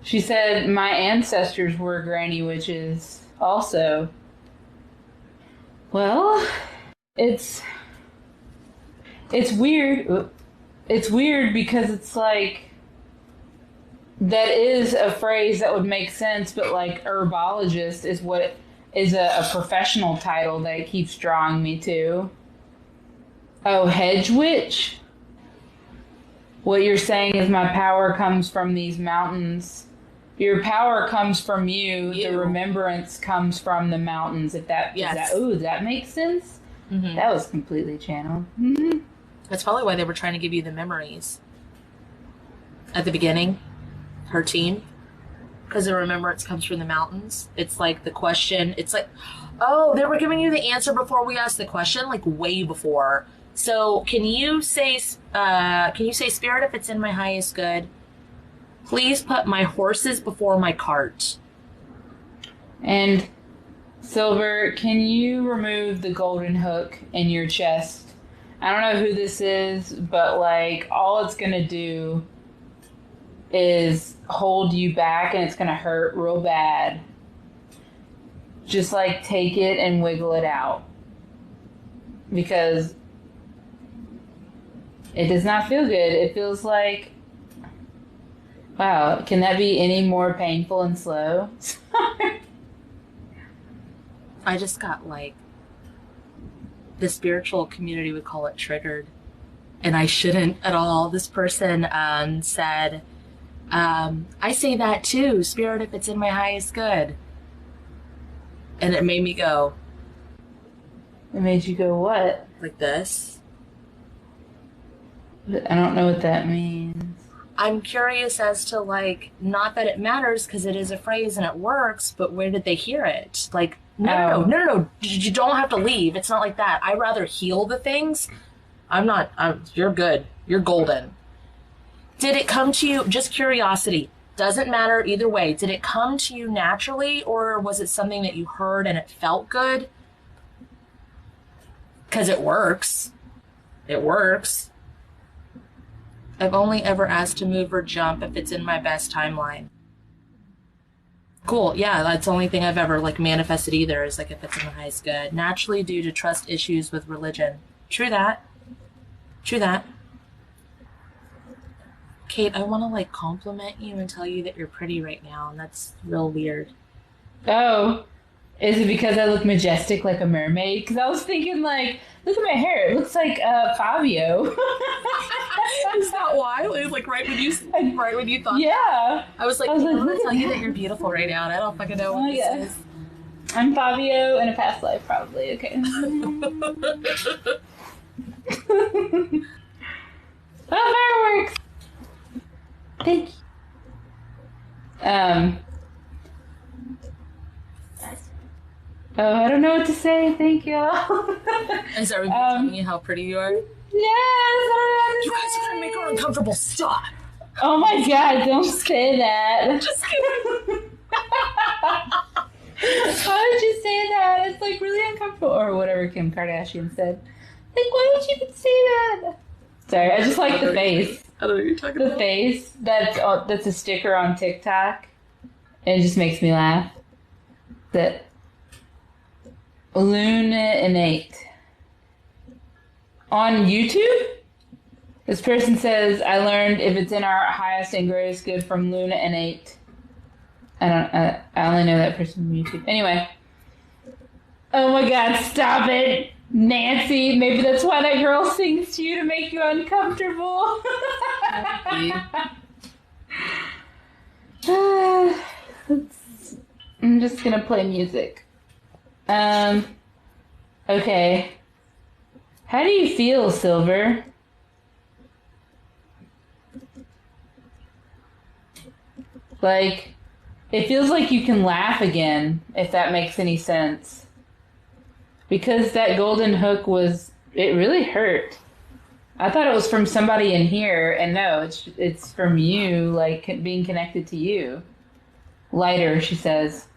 She said my ancestors were granny witches also. Well, it's weird. It's weird because it's like that is a phrase that would make sense, but like herbologist is what is a professional title that it keeps drawing me to. Oh, hedge witch? What you're saying is my power comes from these mountains. Your power comes from you. The remembrance comes from the mountains. If that, yes. That makes sense? Mm-hmm. That was completely channeled. Mm-hmm. That's probably why they were trying to give you the memories at the beginning, her team, because the remembrance comes from the mountains. It's like the question. It's like, oh, they were giving you the answer before we asked the question, like way before. So can you say spirit if it's in my highest good? Please put my horses before my cart. And Silver, can you remove the golden hook in your chest? I don't know who this is, but like all it's gonna do is hold you back and it's gonna hurt real bad. Just like take it and wiggle it out. Because it does not feel good. It feels like, wow, can that be any more painful and slow? I just got like, the spiritual community would call it triggered. And I shouldn't at all. This person said, I say that too, Spirit, if it's in my highest good. And it made me go. It made you go what? Like this. I don't know what that means. I'm curious as to, like, not that it matters because it is a phrase and it works, but where did they hear it? Like, no. You don't have to leave. It's not like that. I'd rather heal the things. You're good. You're golden. Did it come to you, just curiosity, doesn't matter either way. Did it come to you naturally or was it something that you heard and it felt good? Because it works. It works. I've only ever asked to move or jump if it's in my best timeline. Cool. Yeah, that's the only thing I've ever like manifested either is like if it's in the highest good. Naturally due to trust issues with religion. True that. True that. Kate, I want to like compliment you and tell you that you're pretty right now, and that's real weird. Oh, is it because I look majestic like a mermaid? Because I was thinking like, look at my hair. It looks like Fabio. Is that why? It was like right when you thought. Yeah. I was like, I'm gonna tell you that you're beautiful right now, and I don't fucking know what this is. I'm Fabio in a past life, probably. Okay. Oh, fireworks! Thank you. Oh, I don't know what to say. Thank you. Is everybody telling you how pretty you are? Yes. You guys are gonna make her uncomfortable. Stop. Oh my God! Don't say that. Just kidding. Why would you say that? It's like really uncomfortable, or whatever Kim Kardashian said. Like, why would you even say that? Sorry, I just like the face. I don't know what you're talking The about. face that's a sticker on TikTok. And it just makes me laugh. That Lunate on YouTube. This person says, "I learned if it's in our highest and greatest good from Luna and 8." I only know that person from YouTube. Anyway. Oh my God! Stop it, Nancy. Maybe that's why that girl sings to you to make you uncomfortable. I'm just gonna play music. Okay. How do you feel, Silver? Like, it feels like you can laugh again, if that makes any sense. Because that golden hook it really hurt. I thought it was from somebody in here, and no, it's from you, like, being connected to you. Lighter, she says.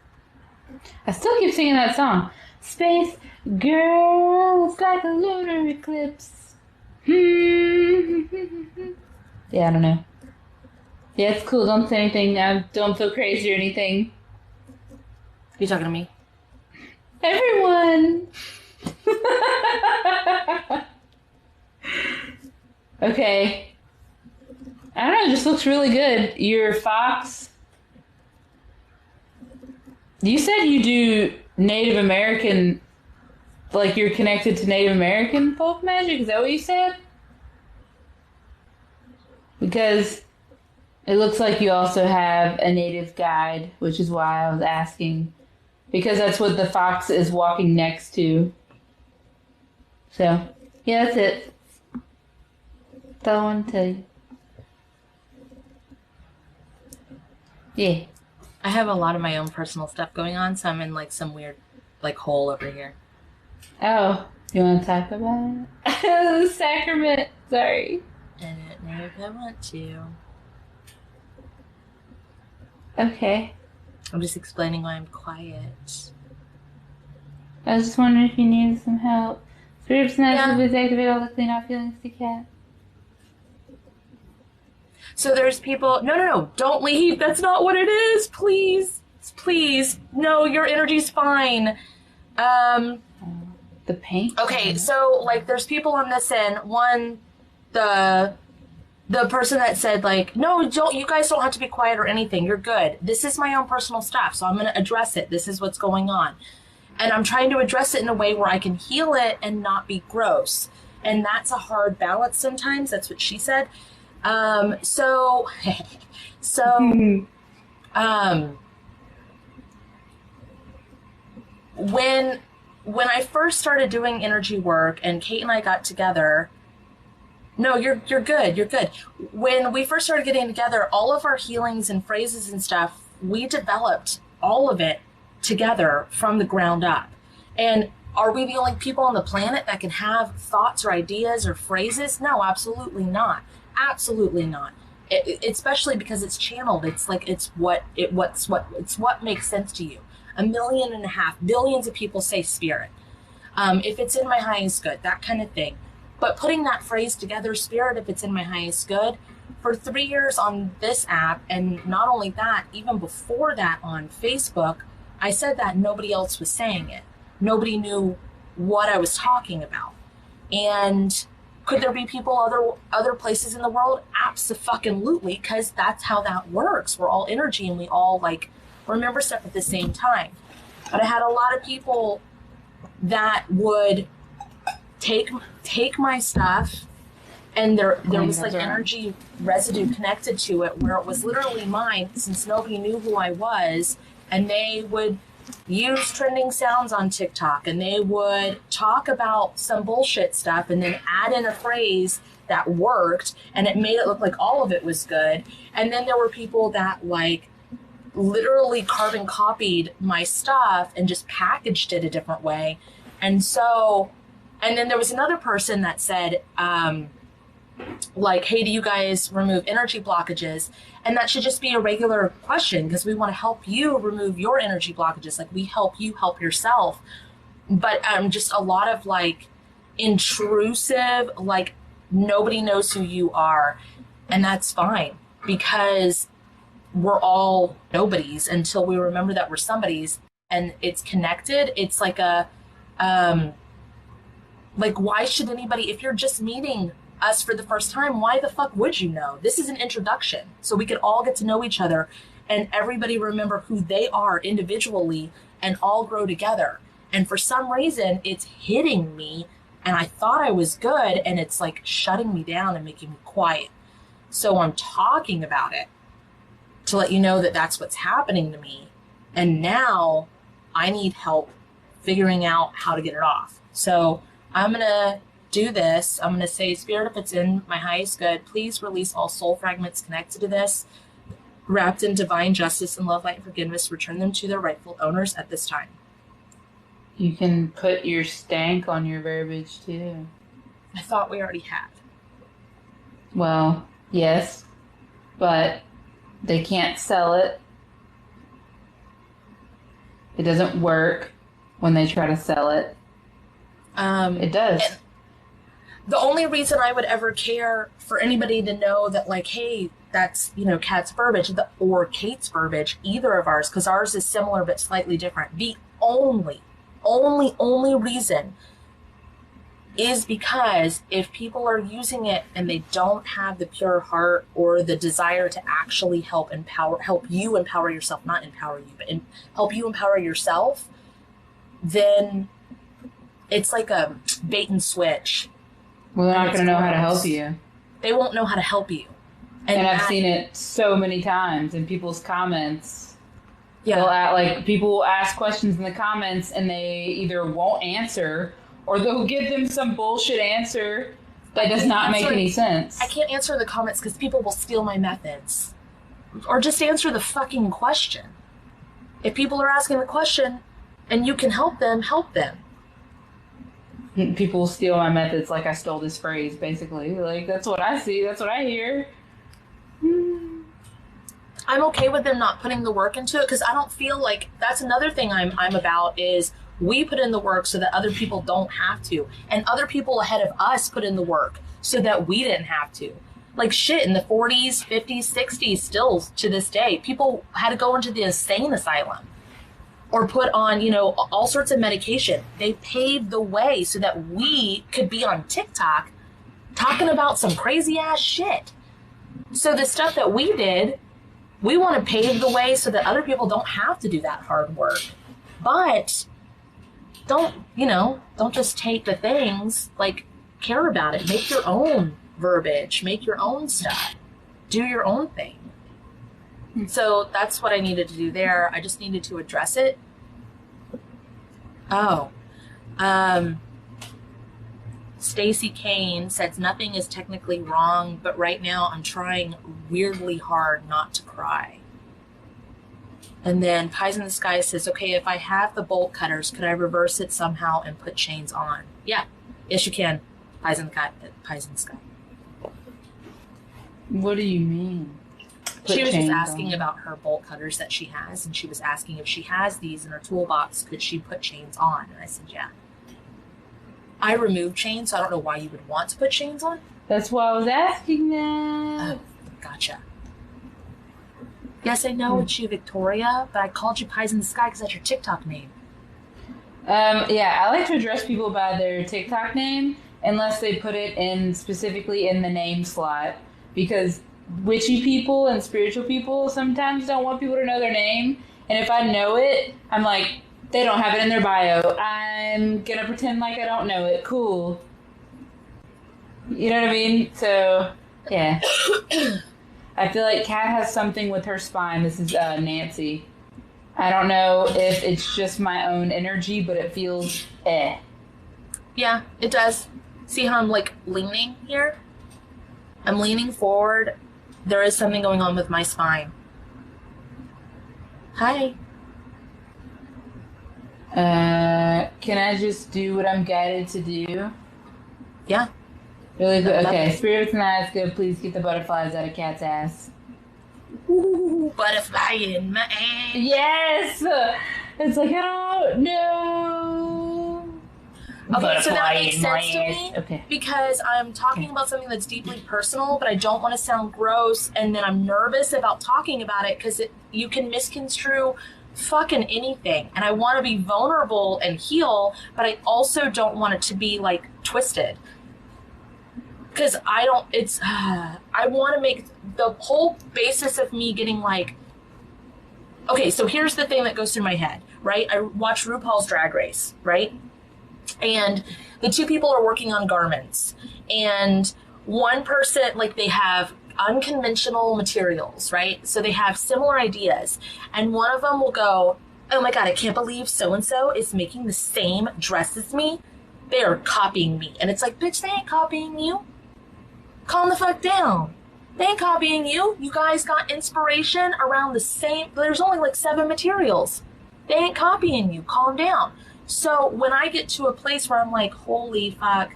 I still keep singing that song. Space girl, it's like a lunar eclipse. Yeah, I don't know. Yeah, it's cool. Don't say anything. Don't feel crazy or anything. You talking to me? Everyone! Okay. I don't know, it just looks really good. Your fox. You said you do Native American, like you're connected to Native American folk magic? Is that what you said? Because it looks like you also have a native guide, which is why I was asking. Because that's what the fox is walking next to. So, yeah, that's it. That's all I want to tell you. Yeah. I have a lot of my own personal stuff going on, so I'm in like some weird like hole over here. Oh, you want to talk about it? The sacrament. Sorry. I don't know if I want to. Okay. I'm just explaining why I'm quiet. I was just wondering if you needed some help. Spirit Yeah. please activate all the clean out feelings to Cat. So there's people. No. Don't leave. That's not what it is. Please. Please. No, your energy's fine. The paint? Okay, so, like, there's people on this end. One, the person that said, like, no, you guys don't have to be quiet or anything. You're good. This is my own personal stuff, so I'm going to address it. This is what's going on. And I'm trying to address it in a way where I can heal it and not be gross. And that's a hard balance sometimes. That's what she said. When I first started doing energy work and Kate and I got together, no, you're good. You're good. When we first started getting together, all of our healings and phrases and stuff, we developed all of it together from the ground up. And are we the only people on the planet that can have thoughts or ideas or phrases? No, absolutely not. Absolutely not. Especially because it's channeled. It's like it's what makes sense to you. 1.5 million, billions of people say spirit. If it's in my highest good, that kind of thing. But putting that phrase together, spirit, if it's in my highest good, for 3 years on this app, and not only that, even before that on Facebook, I said that nobody else was saying it. Nobody knew what I was talking about. And could there be people other places in the world? Abso-fucking-lutely, because that's how that works. We're all energy and we all like remember stuff at the same time. But I had a lot of people that would take my stuff, and there was like energy residue connected to it where it was literally mine, since nobody knew who I was, and they would use trending sounds on TikTok, and they would talk about some bullshit stuff and then add in a phrase that worked, and it made it look like all of it was good. And then there were people that like literally carbon copied my stuff and just packaged it a different way. And then there was another person that said, like, hey, do you guys remove energy blockages? And that should just be a regular question, because we want to help you remove your energy blockages. Like, we help you help yourself. But just a lot of like intrusive, like nobody knows who you are. And that's fine, because we're all nobodies until we remember that we're somebodies, and it's connected. It's like like, why should anybody, if you're just meeting us for the first time, why the fuck would you know? This is an introduction, so we could all get to know each other and everybody remember who they are individually and all grow together. And for some reason, it's hitting me, and I thought I was good, and it's like shutting me down and making me quiet. So I'm talking about it to let you know that that's what's happening to me. And now I need help figuring out how to get it off. So I'm going to do this. I'm going to say, Spirit, if it's in my highest good, please release all soul fragments connected to this, wrapped in divine justice and love, light, and forgiveness. Return them to their rightful owners at this time. You can put your stank on your verbiage too. I thought we already had. Well, yes, but they can't sell it. It doesn't work when they try to sell it. It does. The only reason I would ever care for anybody to know that, like, hey, that's, Kat's verbiage or Kate's verbiage, either of ours, because ours is similar but slightly different. The only reason is because if people are using it and they don't have the pure heart or the desire to actually help you empower yourself, not empower you, but help you empower yourself, then it's like a bait and switch. Well, they're not going to know how to help you. They won't know how to help you. And I've seen it so many times in people's comments. Yeah. People will ask questions in the comments and they either won't answer, or they'll give them some bullshit answer that does not make any sense. I can't answer the comments because people will steal my methods. Or just answer the fucking question. If people are asking the question and you can help them, help them. People steal my methods like I stole this phrase, basically. Like, that's what I see. That's what I hear. I'm okay with them not putting the work into it, because I don't feel like that's another thing I'm about is we put in the work so that other people don't have to, and other people ahead of us put in the work so that we didn't have to. Like shit, in the 40s, 50s, 60s, still to this day, people had to go into the insane asylum or put on, you know, all sorts of medication. They paved the way so that we could be on TikTok talking about some crazy ass shit. So the stuff that we did, we want to pave the way so that other people don't have to do that hard work. But don't just take the things, like, care about it. Make your own verbiage, make your own stuff, do your own thing. So that's what I needed to do there. I just needed to address it. Stacy Kane says nothing is technically wrong, but right now I'm trying weirdly hard not to cry. And then Pies in the Sky says, okay, if I have the bolt cutters, could I reverse it somehow and put chains on? Yeah, yes you can. Pies in the Sky. What do you mean? She was just asking about her bolt cutters that she has, and she was asking if she has these in her toolbox, could she put chains on? And I said, yeah. I remove chains, so I don't know why you would want to put chains on. That's why I was asking that. Oh, gotcha. Yes, I know it's you, Victoria, but I called you Pies in the Sky because that's your TikTok name. Yeah, I like to address people by their TikTok name unless they put it in specifically in the name slot, because witchy people and spiritual people sometimes don't want people to know their name, and if I know it, I'm like, they don't have it in their bio, I'm gonna pretend like I don't know it. Cool. You know what I mean? So, yeah. I feel like Kat has something with her spine. This is Nancy. I don't know if it's just my own energy, but it feels Yeah, it does. See how I'm like leaning here? I'm leaning forward. There is something going on with my spine. Hi. Can I just do what I'm guided to do? Yeah. Really good. Okay, spirits and eyes, good. Please get the butterflies out of Kat's ass. Ooh, butterfly in my ass. Yes! It's like, I don't know. Okay, so that makes sense to me, okay, because I'm talking about something that's deeply personal, but I don't want to sound gross, and then I'm nervous about talking about it because you can misconstrue fucking anything, and I want to be vulnerable and heal, but I also don't want it to be like twisted, because I want to make the whole basis of me getting like, okay, so here's the thing that goes through my head, right? I watch RuPaul's Drag Race, right? And the two people are working on garments, and one person, like, they have unconventional materials, right? So they have similar ideas, and one of them will go, oh my God, I can't believe so-and-so is making the same dress as me. They are copying me. And it's like, bitch, they ain't copying you. Calm the fuck down. They ain't copying you. You guys got inspiration around the same, there's only like 7 materials. They ain't copying you. Calm down. So when I get to a place where I'm like, holy fuck,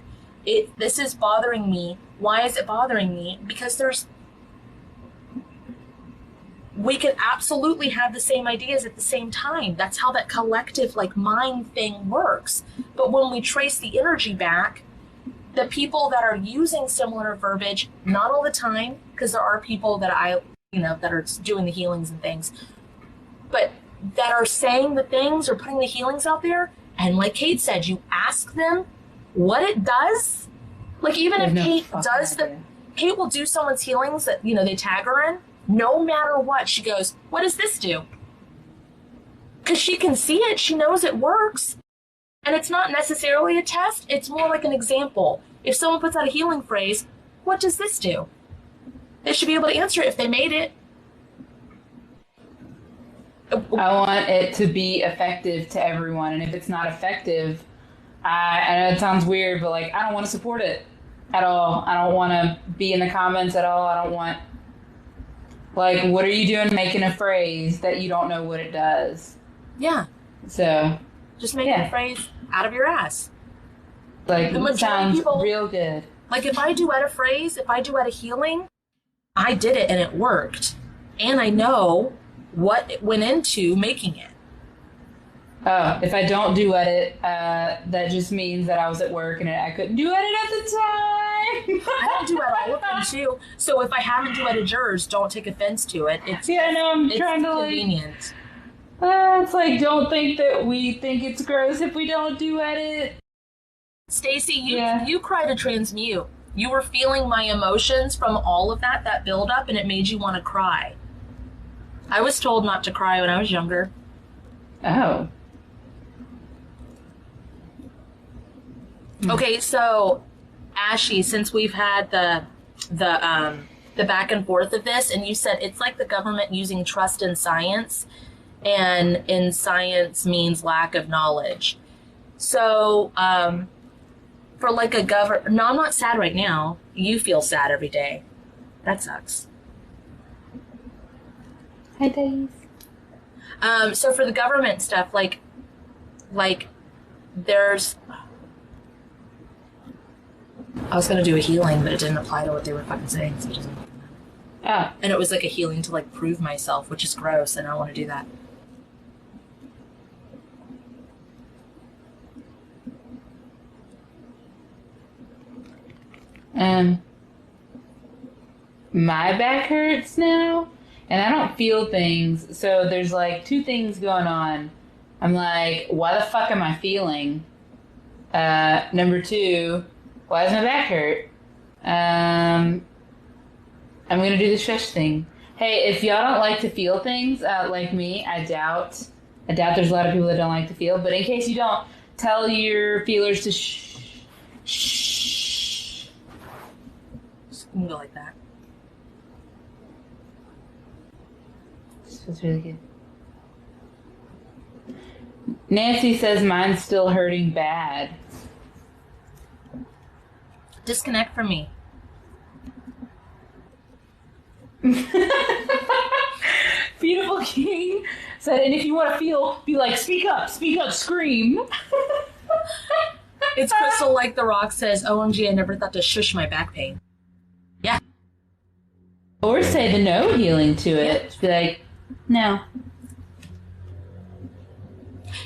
this is bothering me. Why is it bothering me? Because we could absolutely have the same ideas at the same time. That's how that collective, like, mind thing works. But when we trace the energy back, the people that are using similar verbiage, not all the time, because there are people that that are doing the healings and things, but that are saying the things or putting the healings out there. And like Kate said, you ask them what it does. Like, even if Kate does Kate will do someone's healings that, they tag her in. No matter what, she goes, what does this do? Because she can see it. She knows it works. And it's not necessarily a test. It's more like an example. If someone puts out a healing phrase, what does this do? They should be able to answer it if they made it. I want it to be effective to everyone. And if it's not effective, I know it sounds weird, but like, I don't want to support it at all. I don't want to be in the comments at all. I don't want, like, what are you doing making a phrase that you don't know what it does? Yeah. So just making a phrase out of your ass. Like, it sounds real good. Like, if I duet a phrase, if I duet a healing, I did it and it worked. and I know what went into making it. Oh, if I don't do edit, that just means that I was at work and I couldn't do edit at the time. I don't do edit all of them too. So if I haven't do edit yours, don't take offense to it. It's I'm it's trying to convenient. it's like, don't think that we think it's gross if we don't do edit. Stacy, you cried a transmute. You were feeling my emotions from all of that buildup, and it made you want to cry. I was told not to cry when I was younger. Oh. Okay, so Ashy, since we've had the back and forth of this, and you said it's like the government using trust in science, and in science means lack of knowledge. So, for like a no, I'm not sad right now. You feel sad every day. That sucks. Hi, Dave. So for the government stuff, like there's. I was gonna do a healing, but it didn't apply to what they were fucking saying. So it doesn't. Oh. And it was like a healing to like prove myself, which is gross, and I don't want to do that. My back hurts now, and I don't feel things. So there's like two things going on. I'm like, why the fuck am I feeling? Number two, why does my back hurt? I'm gonna do the shush thing. Hey, if y'all don't like to feel things, like me, I doubt there's a lot of people that don't like to feel. But in case you don't, tell your feelers to shh. You can go like that. This feels really good. Nancy says mine's still hurting bad. Disconnect from me. Beautiful King said, and if you want to feel, be like, speak up, scream. It's Crystal like The Rock says, OMG, I never thought to shush my back pain. Yeah. Or say the no healing to it. Be like, no.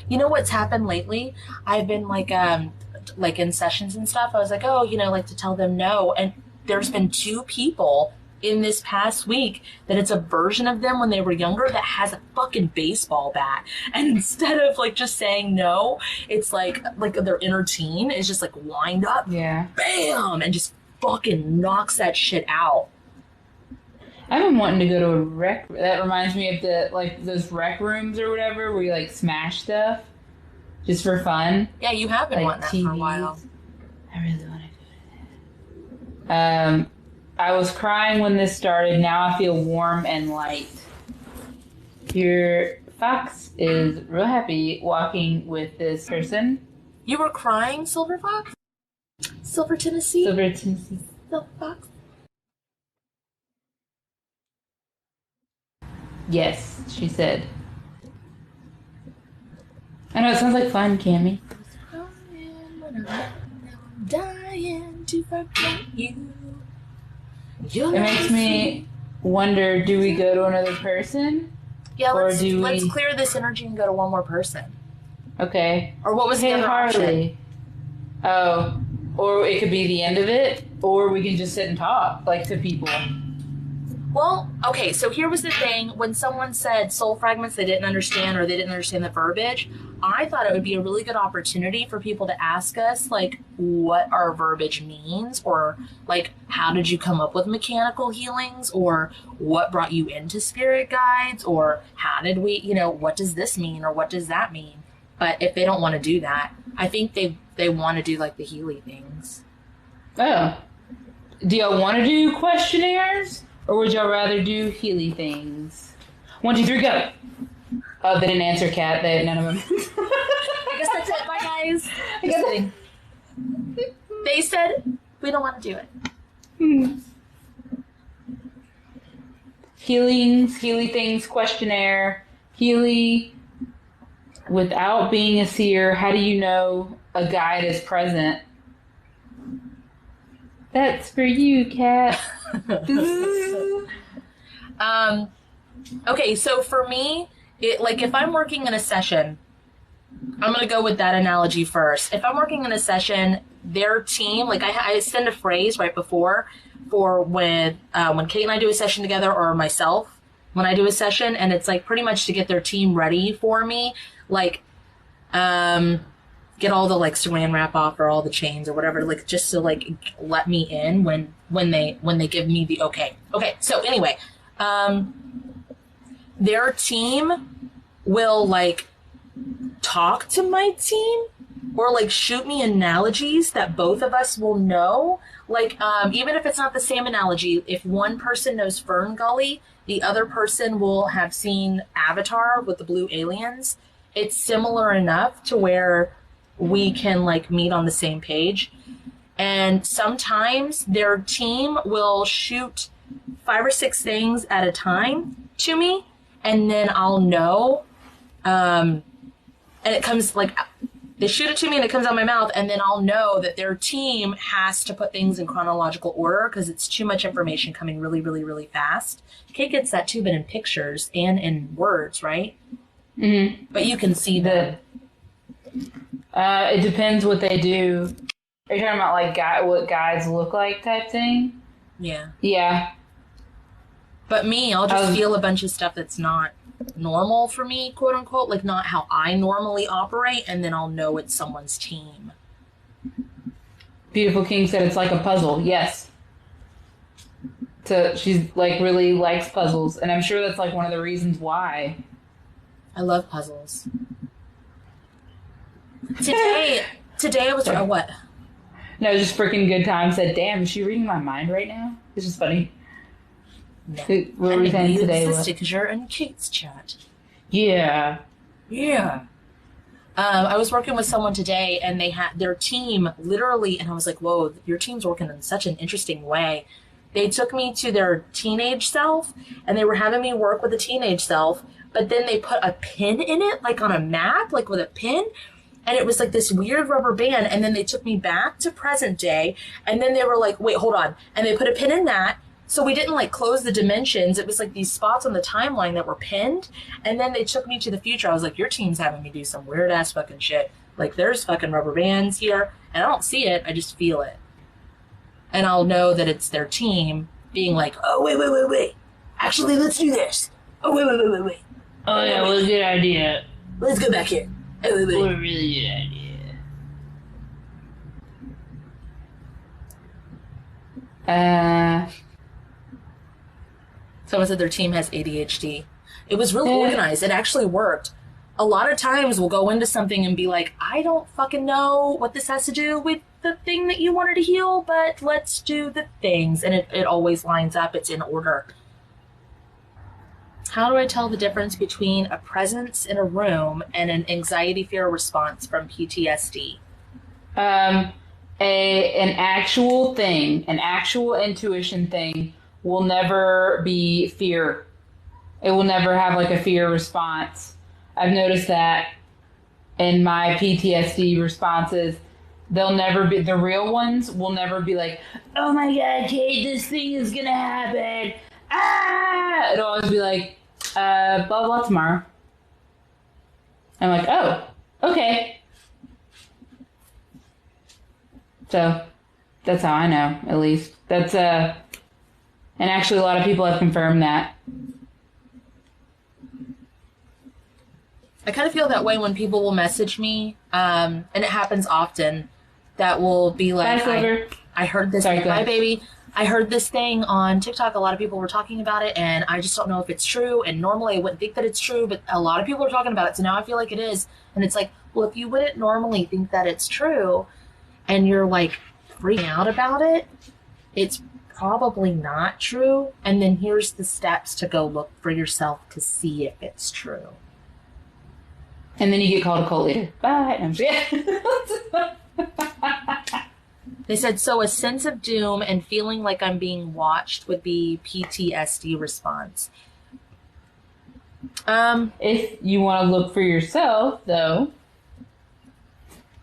You know what's happened lately? I've been like in sessions and stuff. I was like, oh, like to tell them no. And there's been two people in this past week that it's a version of them when they were younger that has a fucking baseball bat. And instead of like just saying no, it's like their inner teen is just like wind up, bam, and just fucking knocks that shit out. I've been wanting to go to a rec. That reminds me of those rec rooms or whatever where you like smash stuff just for fun. Yeah, you have been wanting that for a while. I really want to go to that. I was crying when this started. Now I feel warm and light. Your fox is real happy walking with this person. You were crying, Silver Fox? Silver Tennessee? Silver Tennessee. Silver Fox? Yes, she said. I know, it sounds like fun, Cammy. I'm dying to forget you. It makes me wonder, do we go to another person? Yeah, let's clear this energy and go to one more person. Okay. Or what was the other Harley. Option? Oh, or it could be the end of it, or we can just sit and talk, like, to people. Well, okay, so here was the thing. When someone said soul fragments they didn't understand or they didn't understand the verbiage, I thought it would be a really good opportunity for people to ask us, like, what our verbiage means, or, like, how did you come up with mechanical healings, or what brought you into spirit guides, or how did we, what does this mean, or what does that mean? But if they don't want to do that, I think they want to do, like, the Healy things. Oh. Do y'all want to do questionnaires? Or would y'all rather do Healy things? 1, 2, 3, go! Oh, they didn't answer, Kat. None of them. I guess that's it. Bye, guys. Just kidding. They said we don't want to do it. Healy things, questionnaire. Healy, without being a seer, how do you know a guide is present? That's for you, Kat. Okay, so for me, like if I'm working in a session, I'm going to go with that analogy first. If I'm working in a session, their team, like I send a phrase right before for when Kate and I do a session together, or myself when I do a session, and it's like pretty much to get their team ready for me, like get all the like saran wrap off or all the chains or whatever, like just to like let me in when they give me the okay. Okay, so anyway, their team will like talk to my team or like shoot me analogies that both of us will know. Like even if it's not the same analogy, if one person knows Fern Gully, the other person will have seen Avatar with the blue aliens. It's similar enough to where we can like meet on the same page. And sometimes their team will shoot 5 or 6 things at a time to me, and then I'll know. And it comes like they shoot it to me and it comes out my mouth, and then I'll know that their team has to put things in chronological order because it's too much information coming really, really, really fast. Kate gets that too, but in pictures and in words, right? Mm-hmm. But you can see that. It depends what they do. Are you talking about like what guys look like type thing? Yeah. Yeah. But me, I'll just feel a bunch of stuff that's not normal for me, quote unquote, like not how I normally operate, and then I'll know it's someone's team. Beautiful King said it's like a puzzle. Yes. So she's like really likes puzzles, and I'm sure that's like one of the reasons why. I love puzzles. Today I was what? No, just freaking good time. Said, "Damn, is she reading my mind right now?" It's just funny. No. What were we saying today? Because you're in Kate's chat. Yeah. Yeah. I was working with someone today, and they had their team literally, and I was like, "Whoa, your team's working in such an interesting way." They took me to their teenage self, and they were having me work with the teenage self, but then they put a pin in it, like on a map, like with a pin. And it was like this weird rubber band. And then they took me back to present day. And then they were like, wait, hold on. And they put a pin in that. So we didn't like close the dimensions. It was like these spots on the timeline that were pinned. And then they took me to the future. I was like, your team's having me do some weird ass fucking shit. Like there's fucking rubber bands here. And I don't see it. I just feel it. And I'll know that it's their team being like, oh, wait. Actually, let's do this. Oh, wait. Oh, yeah, well, good idea. Let's go back here. Oh, wait. What a really good idea. Someone said their team has ADHD. It was really organized. It actually worked. A lot of times we'll go into something and be like, I don't fucking know what this has to do with the thing that you wanted to heal, but let's do the things. And it always lines up. It's in order. How do I tell the difference between a presence in a room and an anxiety fear response from PTSD? An actual thing, an actual intuition thing will never be fear. It will never have like a fear response. I've noticed that in my PTSD responses, they'll never be, the real ones will never be like, oh my God, Kate, this thing is gonna happen. Ah! It'll always be like, blah, blah, tomorrow. I'm like, oh, okay. So that's how I know, at least. That's, and actually a lot of people have confirmed that. I kind of feel that way when people will message me, and it happens often, that will be like, I heard this. Sorry, Bye, baby. I heard this thing on TikTok. A lot of people were talking about it, and I just don't know if it's true. And normally I wouldn't think that it's true, but a lot of people are talking about it, so now I feel like it is. And it's like, well, if you wouldn't normally think that it's true, and you're like freaking out about it, it's probably not true. And then here's the steps to go look for yourself to see if it's true. And then you get called a cult leader. Bye. I'm just They said, so a sense of doom and feeling like I'm being watched would be PTSD response. If you want to look for yourself, though,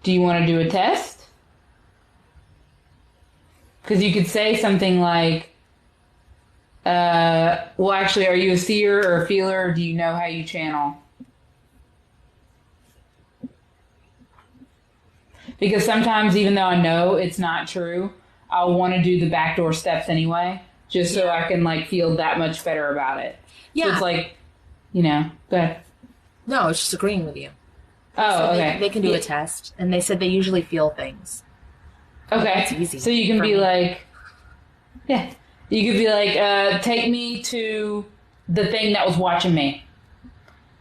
do you want to do a test? Because you could say something like, Well, actually, are you a seer or a feeler, or do you know how you channel? Because sometimes, even though I know it's not true, I'll want to do the backdoor steps anyway, just so I can like feel that much better about it. Yeah. So it's like, you know, go ahead. No, I was just agreeing with you. Oh, So okay. They can do a test, and they said they usually feel things. Okay. It's easy So you can for be me. like, yeah, you could be like, take me to the thing that was watching me.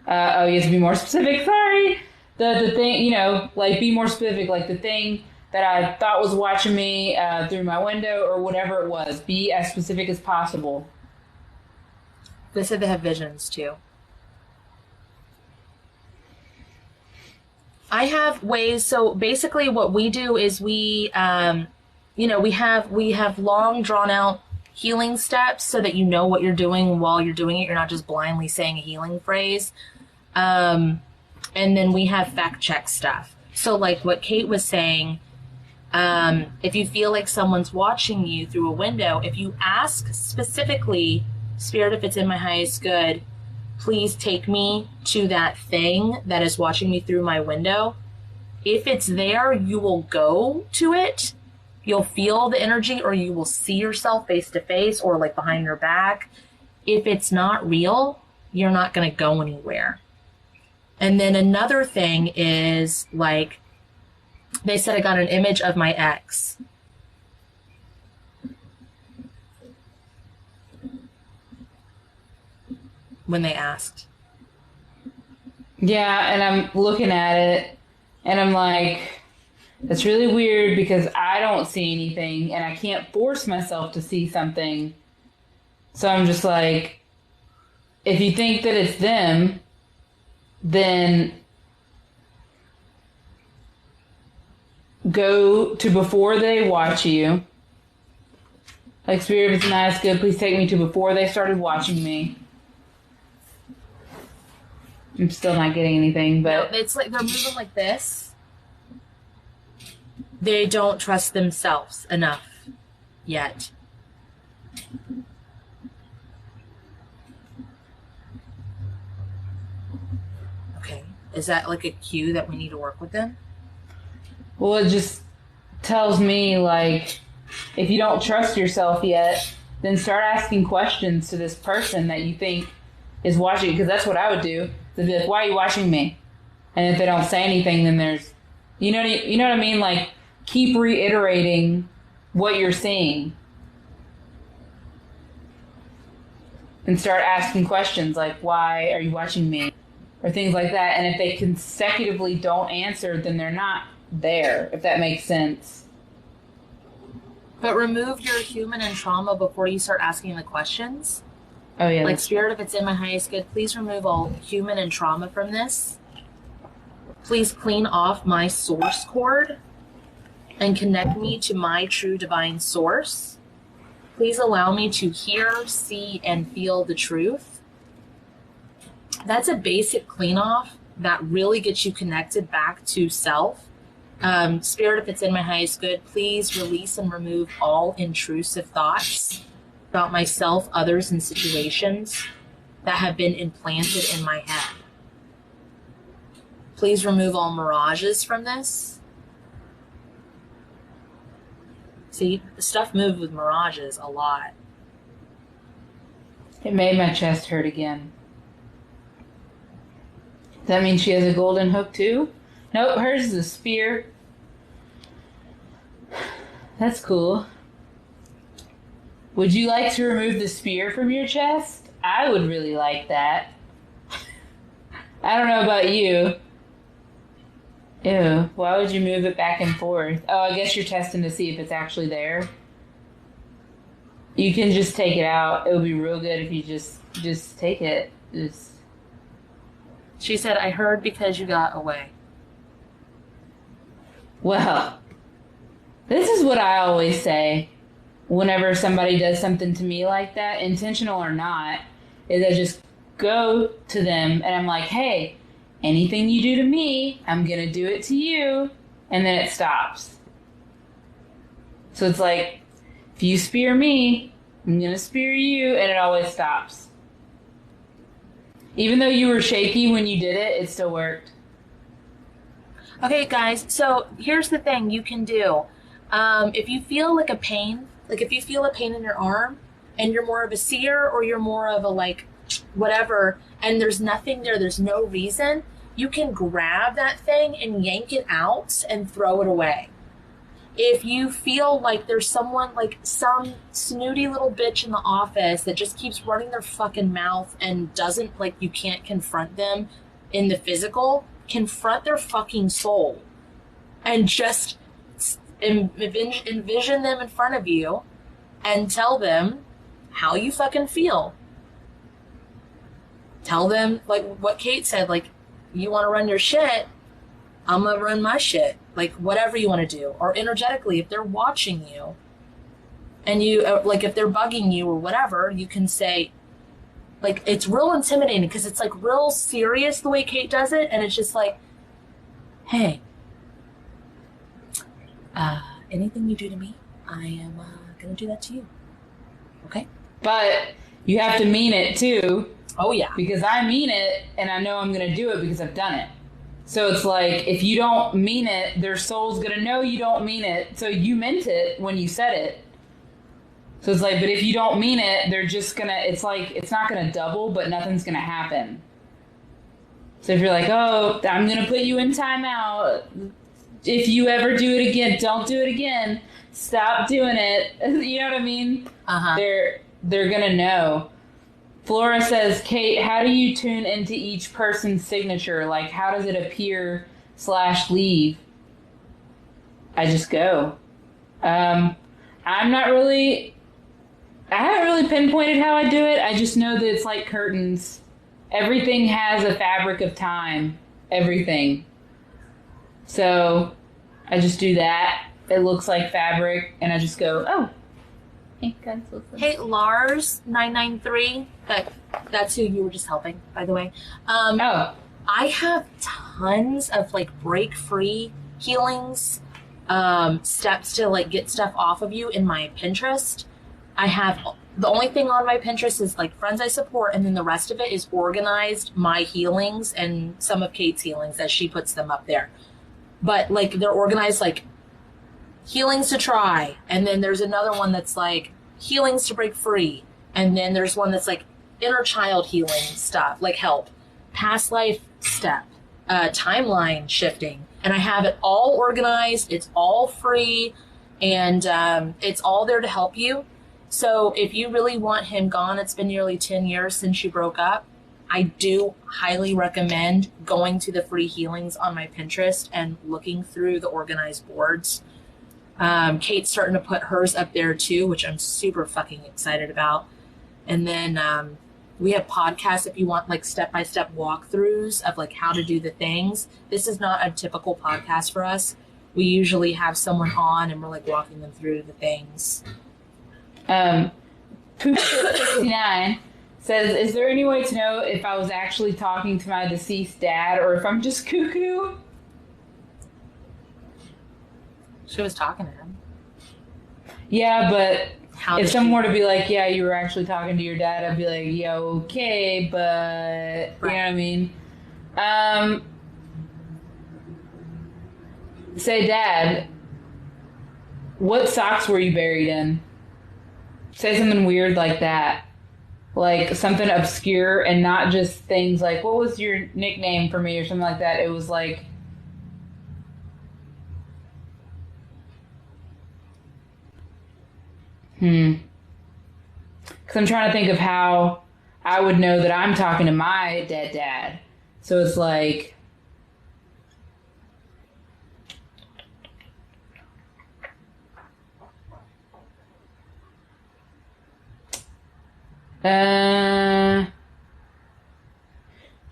Oh, you have to be more specific. Sorry. The thing, you know, like be more specific. Like the thing that I thought was watching me through my window or whatever it was. Be as specific as possible. They said they have visions too. I have ways. So basically, what we do is we have long drawn out healing steps so that you know what you're doing while you're doing it. You're not just blindly saying a healing phrase. And then we have fact check stuff. So like what Kate was saying, if you feel like someone's watching you through a window, if you ask specifically, Spirit, if it's in my highest good, please take me to that thing that is watching me through my window. If it's there, you will go to it. You'll feel the energy, or you will see yourself face to face or like behind your back. If it's not real, you're not going to go anywhere. And then another thing is like, they said I got an image of my ex. When they asked. Yeah, and I'm looking at it, and I'm like, that's really weird because I don't see anything, and I can't force myself to see something. So I'm just like, if you think that it's them, then go to before they watch you. Like, Spirit, if it's nice, good, please take me to before they started watching me. I'm still not getting anything, but... No, it's like they're moving like this. They don't trust themselves enough yet. Okay. Is that like a cue that we need to work with them? Well, it just tells me, like, if you don't trust yourself yet, then start asking questions to this person that you think is watching. Because that's what I would do. They'd be like, why are you watching me? And if they don't say anything, then there's... You know what I mean? Like, keep reiterating what you're seeing. And start asking questions like, why are you watching me? Or things like that. And if they consecutively don't answer, then they're not there, if that makes sense. But remove your human and trauma before you start asking the questions. Oh, yeah. Like, Spirit, if it's in my highest good, please remove all human and trauma from this. Please clean off my source cord and connect me to my true divine source. Please allow me to hear, see, and feel the truth. That's a basic clean off that really gets you connected back to self. Spirit, if it's in my highest good, please release and remove all intrusive thoughts about myself, others, and situations that have been implanted in my head. Please remove all mirages from this. See, stuff moved with mirages a lot. It made my chest hurt again. Does that mean she has a golden hook too? Nope, hers is a spear. That's cool. Would you like to remove the spear from your chest? I would really like that. I don't know about you. Ew, why would you move it back and forth? Oh, I guess you're testing to see if it's actually there. You can just take it out. It would be real good if you just take it. She said, I heard because you got away. Well, this is what I always say whenever somebody does something to me like that, intentional or not, is I just go to them and I'm like, hey, anything you do to me, I'm going to do it to you. And then it stops. So it's like, if you spear me, I'm gonna spear you, and it always stops. Even though you were shaky when you did it, it still worked. Okay, guys, so here's the thing you can do. If you feel like a pain, like if you feel a pain in your arm, and you're more of a seer or you're more of a like whatever, and there's nothing there, there's no reason, you can grab that thing and yank it out and throw it away. If you feel like there's someone, like some snooty little bitch in the office that just keeps running their fucking mouth and doesn't, like, you can't confront them in the physical, confront their fucking soul and just envision them in front of you and tell them how you fucking feel. Tell them, like what Kate said, like, you want to run your shit, I'm gonna run my shit. Like, whatever you want to do. Or energetically, if they're watching you and you, like, if they're bugging you or whatever, you can say, like, it's real intimidating because it's, like, real serious the way Kate does it. And it's just like, hey, anything you do to me, I am gonna do that to you. Okay? But you have to mean it, too. Oh, yeah. Because I mean it, and I know I'm going to do it because I've done it. So it's like, if you don't mean it, their soul's going to know you don't mean it. So you meant it when you said it. So it's like, but if you don't mean it, they're just going to, it's like, it's not going to double, but nothing's going to happen. So if you're like, oh, I'm going to put you in timeout. If you ever do it again, don't do it again. Stop doing it. You know what I mean? Uh-huh. They're going to know. Flora says, Kate, how do you tune into each person's signature? Like, how does it appear / leave? I just go. I haven't really pinpointed how I do it. I just know that it's like curtains. Everything has a fabric of time. Everything. So I just do that. It looks like fabric, and I just go, oh. Hey, Lars 993. That's who you were just helping, by the way. I have tons of like break free healings, steps to like get stuff off of you in my Pinterest. I have the only thing on my Pinterest is like friends I support, and then the rest of it is organized my healings and some of Kate's healings as she puts them up there. But like they're organized like healings to try, and then there's another one that's like healings to break free, and then there's one that's like inner child healing stuff, like help, past life step, timeline shifting, and I have it all organized. It's all free, and it's all there to help you. So if you really want him gone, it's been nearly 10 years since you broke up, I do highly recommend going to the free healings on my Pinterest and looking through the organized boards. Kate's starting to put hers up there too, which I'm super fucking excited about. And then we have podcasts if you want like step-by-step walkthroughs of like how to do the things. This is not a typical podcast for us. We usually have someone on and we're like walking them through the things. Poop69 says, is there any way to know if I was actually talking to my deceased dad or if I'm just cuckoo? She was talking to him. Yeah, but How if did someone she- were to be like, yeah, you were actually talking to your dad, I'd be like, yeah, okay, but you know what I mean? Say, Dad, what socks were you buried in? Say something weird like that. Like something obscure and not just things like, what was your nickname for me or something like that. It was like, because I'm trying to think of how I would know that I'm talking to my dead dad. So it's like,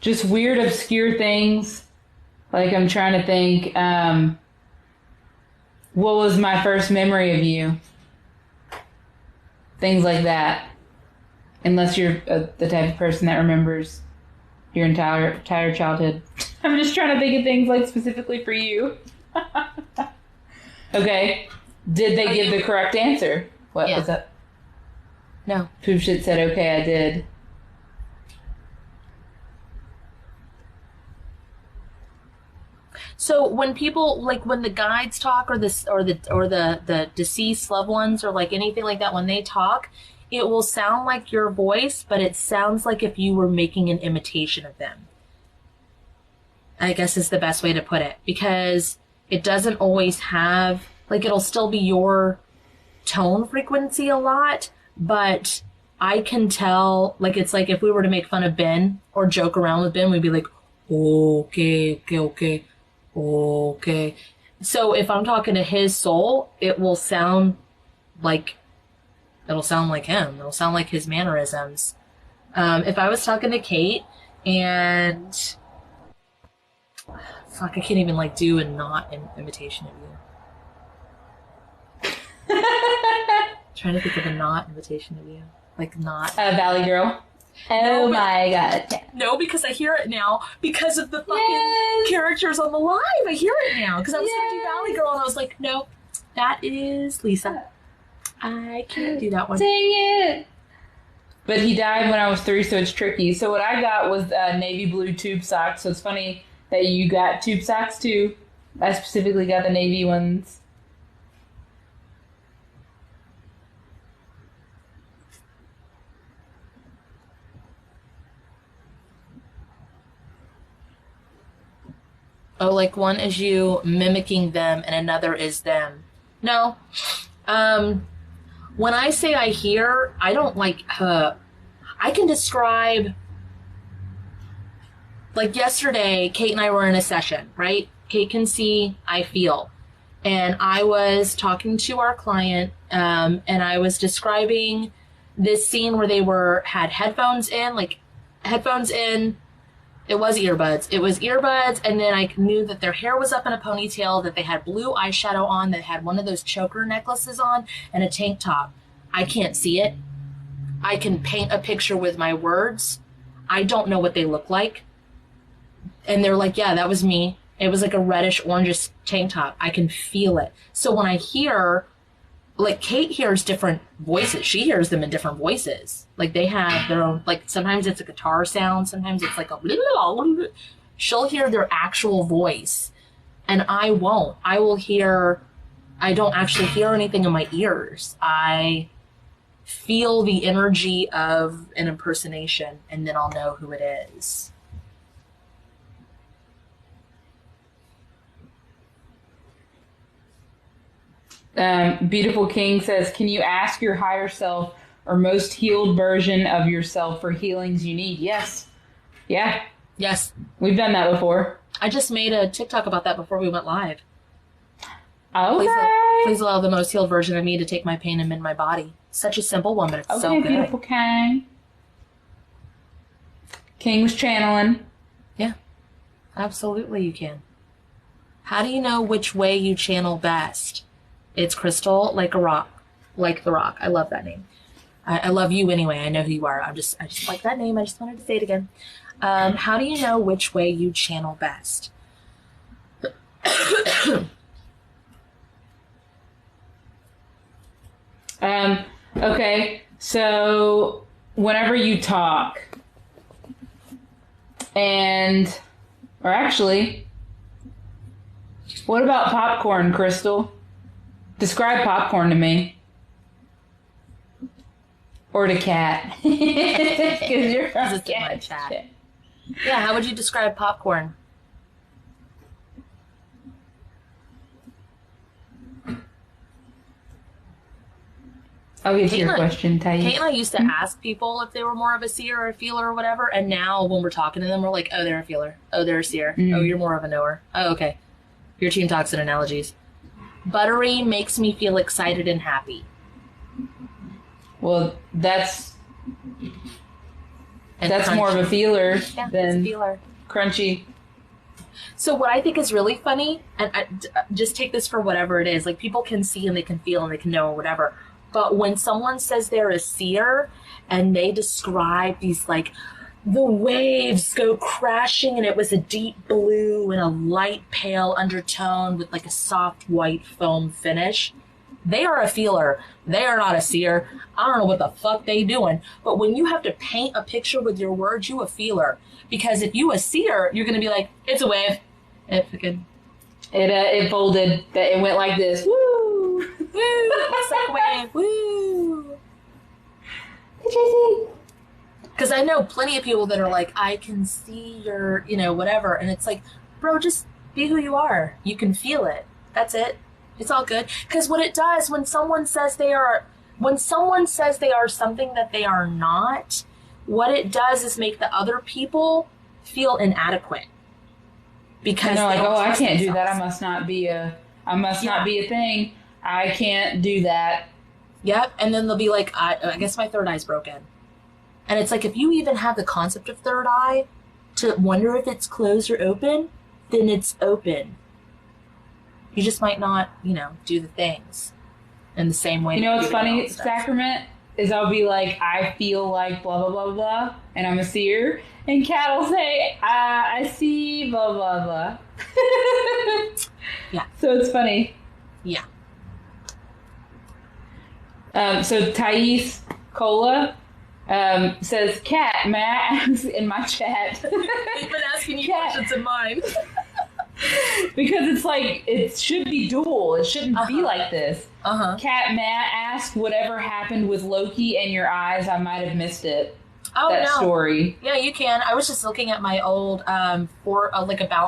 just weird, obscure things. Like I'm trying to think, what was my first memory of you? Things like that. Unless you're the type of person that remembers your entire childhood. I'm just trying to think of things like specifically for you. Okay. Did they give the correct answer? What was that? No. Poop Shit said, okay, I did. So when people like when the guides talk or the deceased loved ones or like anything like that, when they talk, it will sound like your voice, but it sounds like if you were making an imitation of them. I guess is the best way to put it, because it doesn't always have, like, it'll still be your tone frequency a lot, but I can tell, like, it's like if we were to make fun of Ben or joke around with Ben, we'd be like, okay. So if I'm talking to his soul, it will sound like, it'll sound like him. It'll sound like his mannerisms. If I was talking to Kate and, fuck, I can't even, like, do a not imitation of you. Trying to think of a not imitation of you. Like, not. Valley Girl. No, Oh my god. No, because I hear it now because of the fucking characters on the live. I hear it now because I was going to do Valley Girl and I was like, no, that is Lisa. I can't do that one. Dang it. But he died when I was 3, so it's tricky. So what I got was navy blue tube socks. So it's funny that you got tube socks too. I specifically got the navy ones. Oh, like one is you mimicking them and another is them. No. When I say I hear, I don't like, I can describe, like yesterday, Kate and I were in a session, right? Kate can see, I feel. And I was talking to our client, and I was describing this scene where they had headphones in, it was earbuds. It was earbuds, and then I knew that their hair was up in a ponytail, that they had blue eyeshadow on, that had one of those choker necklaces on, and a tank top. I can't see it. I can paint a picture with my words. I don't know what they look like. And they're like, yeah, that was me. It was like a reddish, orangish tank top. I can feel it. So when I hear, like, Kate hears different voices. She hears them in different voices. Like, they have their own, like, sometimes it's a guitar sound. Sometimes it's like a, she'll hear their actual voice. And I won't. I don't actually hear anything in my ears. I feel the energy of an impersonation, and then I'll know who it is. Beautiful King says, can you ask your higher self or most healed version of yourself for healings you need? Yes. Yeah. Yes. We've done that before. I just made a TikTok about that before we went live. Okay. Please allow the most healed version of me to take my pain and mend my body. Such a simple one, but it's so good. Beautiful King. King was channeling. Yeah. Absolutely you can. How do you know which way you channel best? It's Crystal, like a rock. Like the Rock. I love that name. I love you anyway. I know who you are. I just like that name. I just wanted to say it again. How do you know which way you channel best? Okay. So whenever you talk or actually, what about popcorn, Crystal? Describe popcorn to me. Or to Cat. Because you're from in my chat. Yeah, how would you describe popcorn? I'll get to your question, Thais. Kate and I used to ask people if they were more of a seer or a feeler or whatever, and now when we're talking to them, we're like, oh, they're a feeler. Oh, they're a seer. Oh, you're more of a knower. Oh, okay. Your team talks in analogies. Buttery makes me feel excited and happy. Well, that's crunchy. more of a feeler than a feeler. Crunchy. So what I think is really funny, and just take this for whatever it is, like people can see and they can feel and they can know or whatever, but when someone says they're a seer and they describe these, like, the waves go crashing and it was a deep blue and a light pale undertone with like a soft white foam finish, They are a feeler. They are not a seer. I don't know what the fuck they doing. But when you have to paint a picture with your words, you a feeler. Because if you a seer, you're going to be like, it's a wave. It folded. It went like this. Woo! Woo! It's like a wave. Woo! Hey, Tracy. Because I know plenty of people that are like, I can see your, whatever. And it's like, bro, just be who you are. You can feel it. That's it. It's all good. Because what it does when someone says they are something that they are not, what it does is make the other people feel inadequate. Because like, they don't I trust can't do themselves. that. I must not be a thing. I can't do that. Yep. And then they'll be like, I guess my third eye's broken. And it's like, if you even have the concept of third eye to wonder if it's closed or open, then it's open. You just might not, do the things in the same way. You know what's funny, stuff. Sacrament, is I'll be like, I feel like blah, blah, blah, blah, and I'm a seer. And Kat will say, I see blah, blah, blah. Yeah. So it's funny. Yeah. So Thais Cola says, Kat, may I ask in my chat? They've been asking you Kat. questions in mine. Because it's like, it should be dual. It shouldn't be like this. Kat, may I ask whatever happened with Loki and your eyes? I might have missed it. Oh, that no. story. Yeah, you can. I was just looking at my old about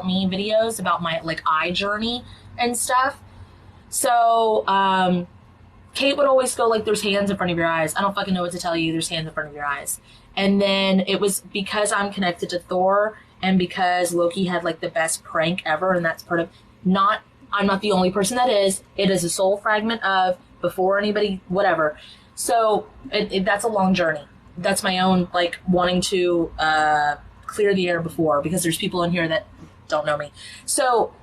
me videos about my eye journey and stuff. So Kate would always go there's hands in front of your eyes. I don't fucking know what to tell you. There's hands in front of your eyes. And then it was because I'm connected to Thor and because Loki had the best prank ever, and that's part of I'm not the only person that is. It is a soul fragment of before anybody whatever. So that's a long journey. That's my own wanting to clear the air before, because there's people in here that don't know me. So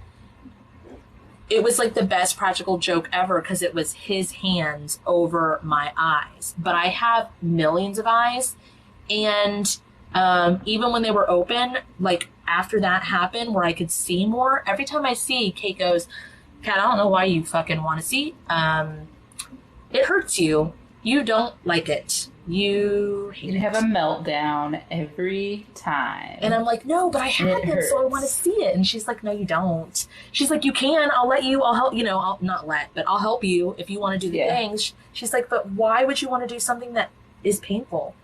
it was the best practical joke ever because it was his hands over my eyes. But I have millions of eyes, and even when they were open, after that happened where I could see more, every time I see, Kate goes, Kat, I don't know why you fucking want to see. It hurts you. You don't like it. You have a meltdown every time. And I'm like, no, but I had them, so I want to see it. And she's like, no, you don't. She's like, you can. I'll let you. I'll help. I'll not let, but I'll help you if you want to do the things. She's like, but why would you want to do something that is painful?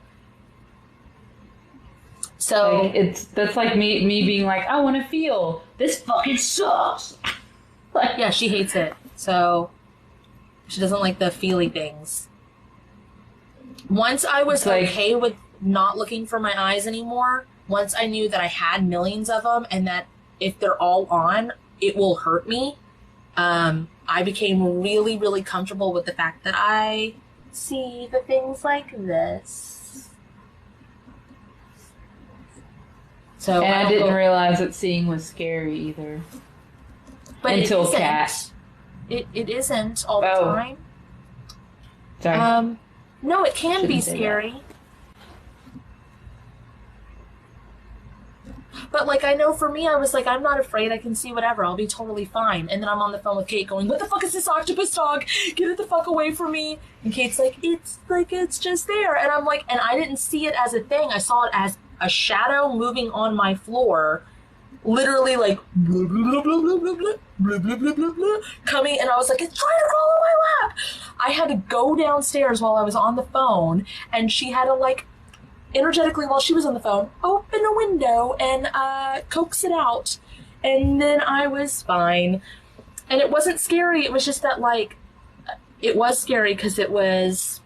So that's like me being like, I want to feel this fucking sucks. Yeah, she hates it. So she doesn't like the feely things. Once I was okay with not looking for my eyes anymore, once I knew that I had millions of them and that if they're all on, it will hurt me, I became really, really comfortable with the fact that I see the things like this. So and I didn't realize that seeing was scary either. But until Kat. It isn't all the time. Sorry. No, it can Shouldn't be say scary. But I know for me, I was like, I'm not afraid. I can see whatever. I'll be totally fine. And then I'm on the phone with Kate going, what the fuck is this octopus dog? Get it the fuck away from me. And Kate's like, it's just there. And I'm like, and I didn't see it as a thing. I saw it as a shadow moving on my floor. Literally blah, blah, blah, blah, blah, blah, blah, blah, blah, blah, blah, coming, and I was like, it's trying to crawl on my lap. I had to go downstairs while I was on the phone, and she had to energetically while she was on the phone, open a window and coax it out. And then I was fine. And it wasn't scary, it was just that it was scary because it was,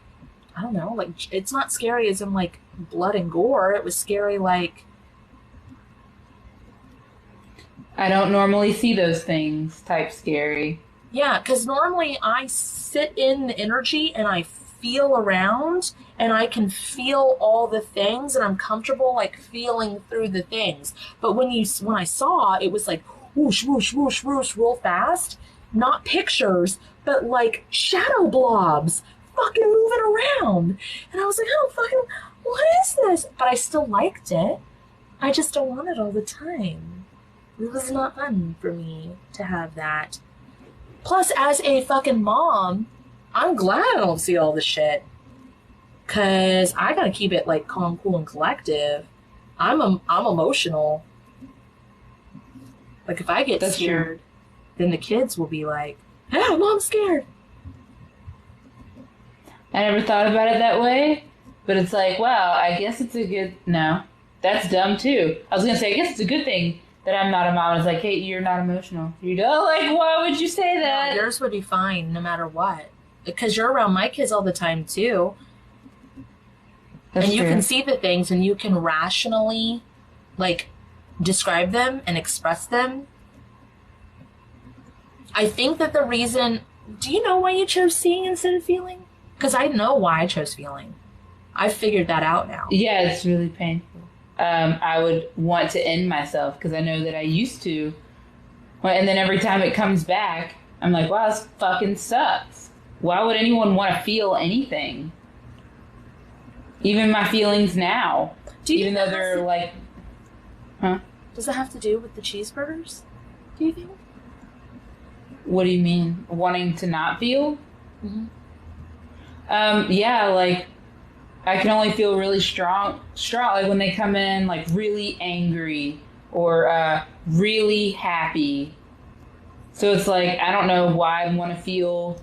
I don't know, it's not scary as in blood and gore. It was scary I don't normally see those things type scary. Yeah, because normally I sit in the energy and I feel around and I can feel all the things and I'm comfortable feeling through the things. But when I saw, it was whoosh, whoosh, whoosh, whoosh, real fast. Not pictures, but shadow blobs fucking moving around. And I was like, oh, fucking, what is this? But I still liked it. I just don't want it all the time. It was not fun for me to have that. Plus, as a fucking mom, I'm glad I don't see all the shit. Cause I gotta keep it like calm, cool, and collective. I'm emotional. Like if I get That's scared, then the kids will be like, "Hey, mom's scared." I never thought about it that way, but it's like, wow, I guess it's a good... No, that's dumb too. I was going to say, I guess it's a good thing that I'm not a mom. It's like, hey, you're not emotional. You don't, like, why would you say that? No, yours would be fine no matter what. Because you're around my kids all the time too. That's and you true. can see the things and you can rationally, like, describe them and express them. I think that the reason... Do you know why you chose seeing instead of feeling? Because I know why I chose feeling. I've figured that out now. Yeah, it's really painful. I would want to end myself because I know that I used to. And then every time it comes back, I'm like, wow, this fucking sucks. Why would anyone want to feel anything? Even my feelings now. Even though they're like... Huh? Does it have to do with the cheeseburgers? Do you think? What do you mean? Wanting to not feel? Mm-hmm. Yeah, like, I can only feel really strong, like when they come in, like, really angry or really happy. So it's like, I don't know why I want to feel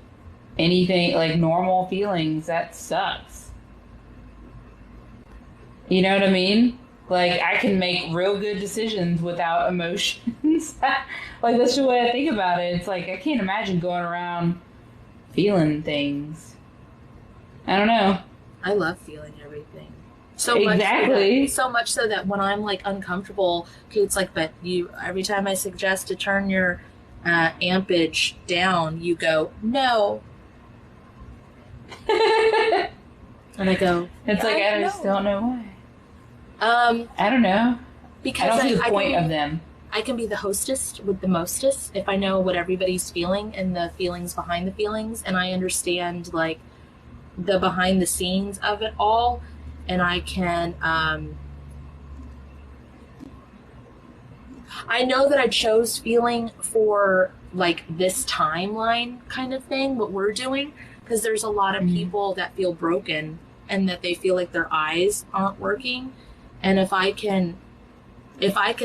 anything, like, normal feelings. That sucks. You know what I mean? Like, I can make real good decisions without emotions. Like, that's the way I think about it. It's like, I can't imagine going around feeling things. I don't know. I love feeling everything. So Exactly. so much so that when I'm like uncomfortable, Kate's like, but you, every time I suggest to turn your ampage down, you go, no. And I go, It's like, I just don't know why. I don't know. Because I don't see the point of them. I can be the hostess with the mostest if I know what everybody's feeling and the feelings behind the feelings, and I understand like the behind the scenes of it all, and I can I know that I chose feeling for like this timeline kind of thing, what we're doing, because there's a lot of people that feel broken and that they feel like their eyes aren't working. And if I can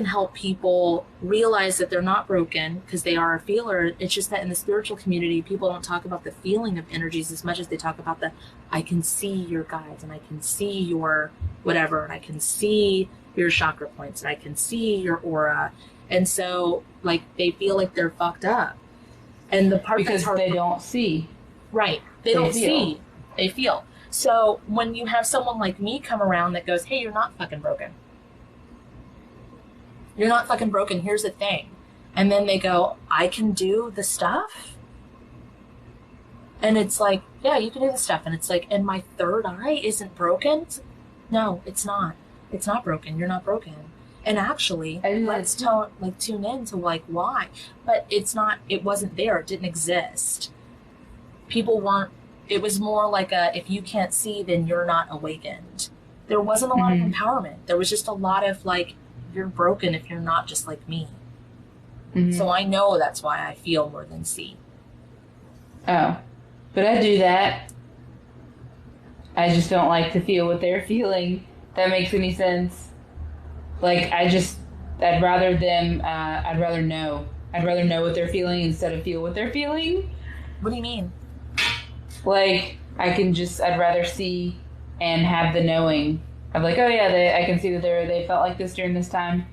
help people realize that they're not broken because they are a feeler, it's just that in the spiritual community, people don't talk about the feeling of energies as much as they talk about the, I can see your guides and I can see your whatever, and I can see your chakra points and I can see your aura. And so like they feel like they're fucked up. And the part Because that's hard, they don't see. right. They don't see. They feel. So when you have someone like me come around that goes, hey, you're not fucking broken. You're not fucking broken. Here's the thing. And then they go, I can do the stuff. And it's like, yeah, you can do the stuff. And it's like, and my third eye isn't broken? No, it's not. It's not broken. You're not broken. And actually, let's tune in to like why. But it's not, it wasn't there. It didn't exist. People weren't, it was more like a, if you can't see, then you're not awakened. There wasn't a lot of empowerment. There was just a lot of like, you're broken if you're not just like me. So I know that's why I feel more than see. Oh. But I do that. I just don't like to feel what they're feeling. That makes any sense. Like, I'd rather them, I'd rather know. I'd rather know what they're feeling instead of feel what they're feeling. What do you mean? Like, I'd rather see and have the knowing. I'm like, oh yeah, I can see that they felt like this during this time.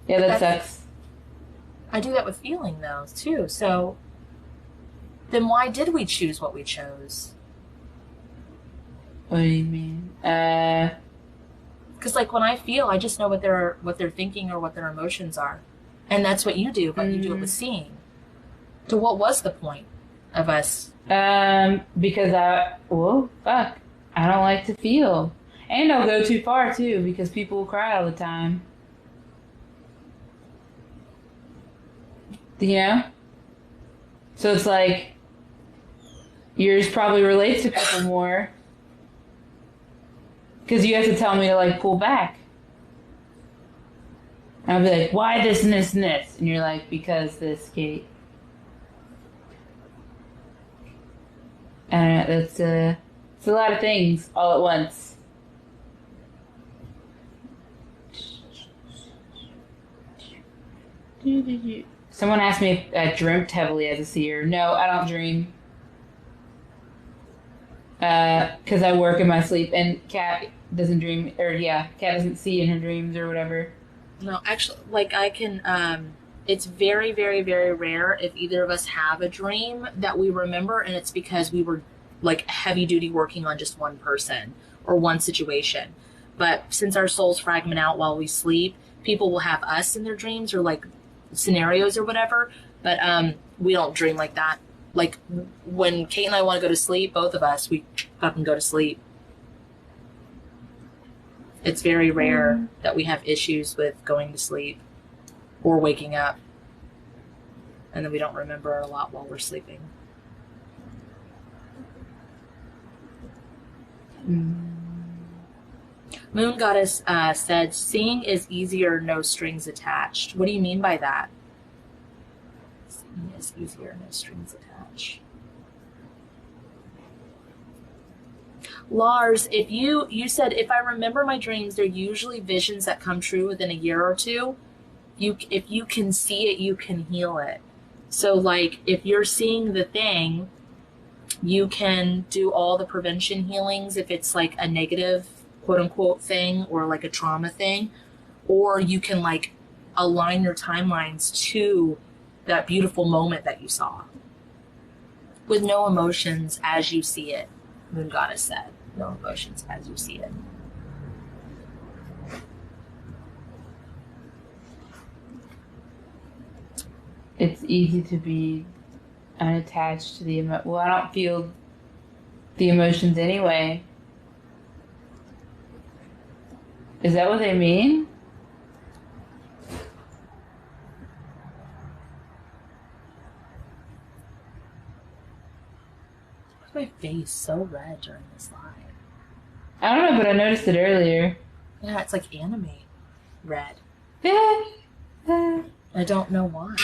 Yeah, that sucks. I do that with feeling though too. So then why did we choose what we chose? What do you mean? Because like when I feel, I just know what they're thinking or what their emotions are, and that's what you do. But you do it with seeing. So what was the point of us? Because I don't like to feel. And I'll go too far, too, because people will cry all the time. You know? So it's like, yours probably relates to people more. Because you have to tell me to, like, pull back. And I'll be like, why this and this and this? And you're like, because this, Kate. It's a lot of things all at once. Someone asked me if I dreamt heavily as a seer. No, I don't dream. Because I work in my sleep, and Kat doesn't dream, or yeah, Kat doesn't see in her dreams or whatever. No, actually, like I can, it's very, very, very rare if either of us have a dream that we remember, and it's because we were like heavy duty working on just one person or one situation. But since our souls fragment out while we sleep, people will have us in their dreams or like scenarios or whatever, but we don't dream like that. Like when Kate and I want to go to sleep, both of us, we fucking go to sleep. It's very rare that we have issues with going to sleep or waking up, and then we don't remember a lot while we're sleeping. Moon Goddess said, seeing is easier, no strings attached. What do you mean by that? Seeing is easier, no strings attached. Lars, if you said, if I remember my dreams, they're usually visions that come true within a year or two. If you can see it, you can heal it. So like if you're seeing the thing, you can do all the prevention healings if it's like a negative quote unquote thing or like a trauma thing, or you can like align your timelines to that beautiful moment that you saw with no emotions as you see it. Moon Goddess said, no emotions as you see it. It's easy to be unattached to the well, I don't feel the emotions anyway. Is that what they mean? Why's my face so red during this live? I don't know, but I noticed it earlier. Yeah, it's like anime red. Yeah. I don't know why.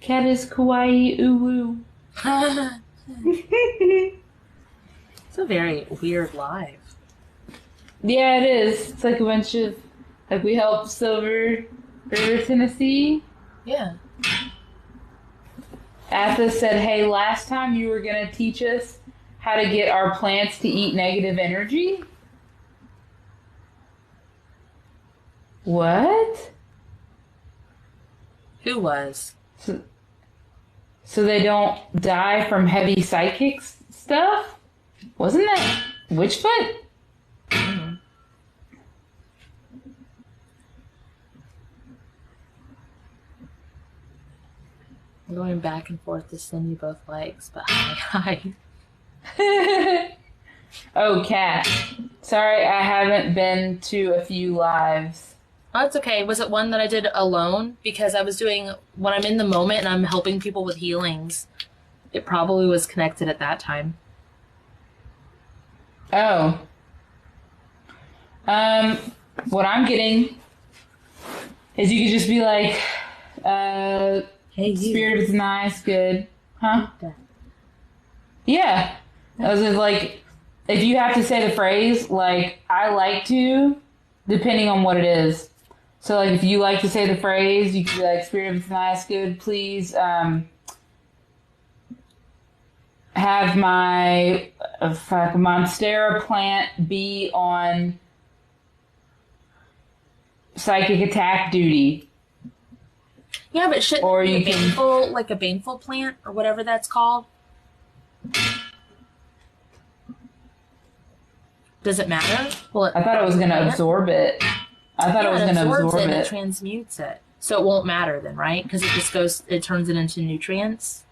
Cat is kawaii uwu. It's a very weird live. Yeah, it is. It's like a bunch of, like we helped Silver River, Tennessee. Yeah. Athos said, hey, last time you were going to teach us how to get our plants to eat negative energy? What? Who was? So they don't die from heavy psychic stuff? Wasn't that Witchfoot? Mm-hmm. I'm going back and forth to send you both likes, but hi. Oh, Kat. Sorry, I haven't been to a few lives. Oh, it's okay. Was it one that I did alone? Because I was doing, when I'm in the moment and I'm helping people with healings, it probably was connected at that time. Oh. What I'm getting is you could just be like, Hey, you. Spirit is nice, good. Huh? Okay. Yeah. I was just like, if you have to say the phrase, like, I like to, depending on what it is. So, like, if you like to say the phrase, you could be like, Spirit is nice, good, please, have my Monstera plant be on psychic attack duty. Yeah, but shouldn't Or it be you a can- baneful, like a baneful plant or whatever that's called? Does it matter? Well, I thought it was going to absorb it. I thought it was going to absorb it. it. It transmutes it. So it won't matter then, right? Because it just goes, it turns it into nutrients.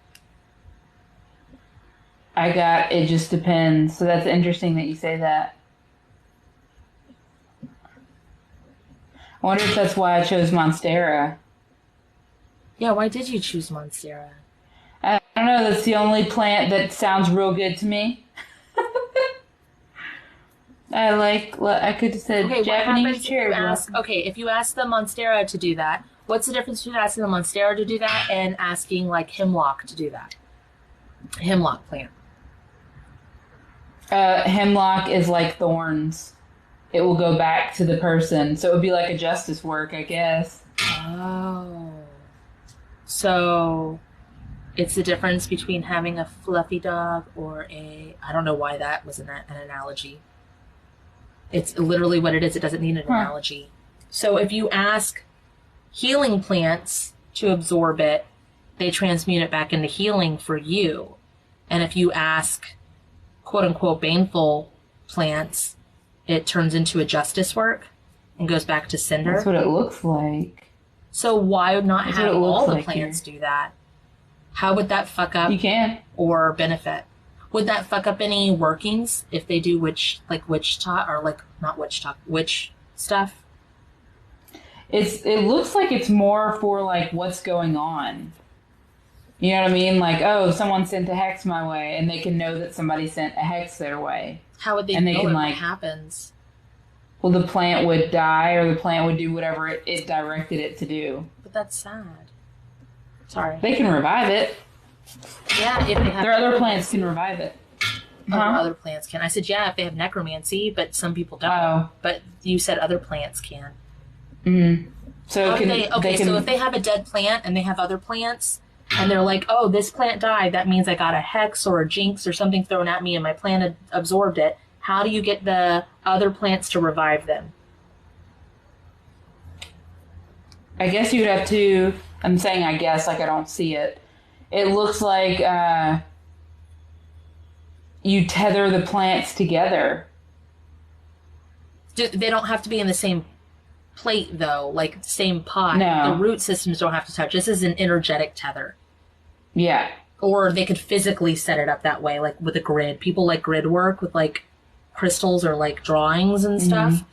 It just depends. So that's interesting that you say that. I wonder if that's why I chose Monstera. Yeah, why did you choose Monstera? I don't know, that's the only plant that sounds real good to me. I could have said Okay, what Japanese happens if cherry you ask, blossom. okay, if you ask the Monstera to do that, what's the difference between asking the Monstera to do that and asking like Hemlock to do that? Hemlock plant. Hemlock is like thorns. It will go back to the person. So it would be like a justice work, I guess. Oh. So it's the difference between having a fluffy dog or I don't know why that was an analogy. It's literally what it is. It doesn't need an analogy. So if you ask healing plants to absorb it, they transmute it back into healing for you. And if you ask quote unquote baneful plants, it turns into a justice work and goes back to cinder. That's what it looks like. So why not That's have what it looks all the like plants do that? How would that fuck up You can. or benefit? Would that fuck up any workings if they do witch talk or like not witch talk, witch stuff? It looks like it's more for like what's going on. You know what I mean? Like, oh, someone sent a hex my way, and they can know that somebody sent a hex their way. How would they And they know can, if like- it happens? Well, the plant would die, or the plant would do whatever it directed it to do. But that's sad. Sorry. They can revive it. Yeah, if they have Their other plants can revive it. other plants can. I said yeah, if they have necromancy, but some people don't. Oh. But you said other plants can. Mm-hmm. So So if they have a dead plant and they have other plants, and they're like, oh, this plant died, that means I got a hex or a jinx or something thrown at me and my plant had absorbed it. How do you get the other plants to revive them? I guess you would have to. I'm saying I guess, like I don't see it. It looks like you tether the plants together. They don't have to be in the same plate, though, like the same pot. No. The root systems don't have to touch. This is an energetic tether. Yeah. Or they could physically set it up that way, like with a grid. People like grid work with like crystals or like drawings and stuff.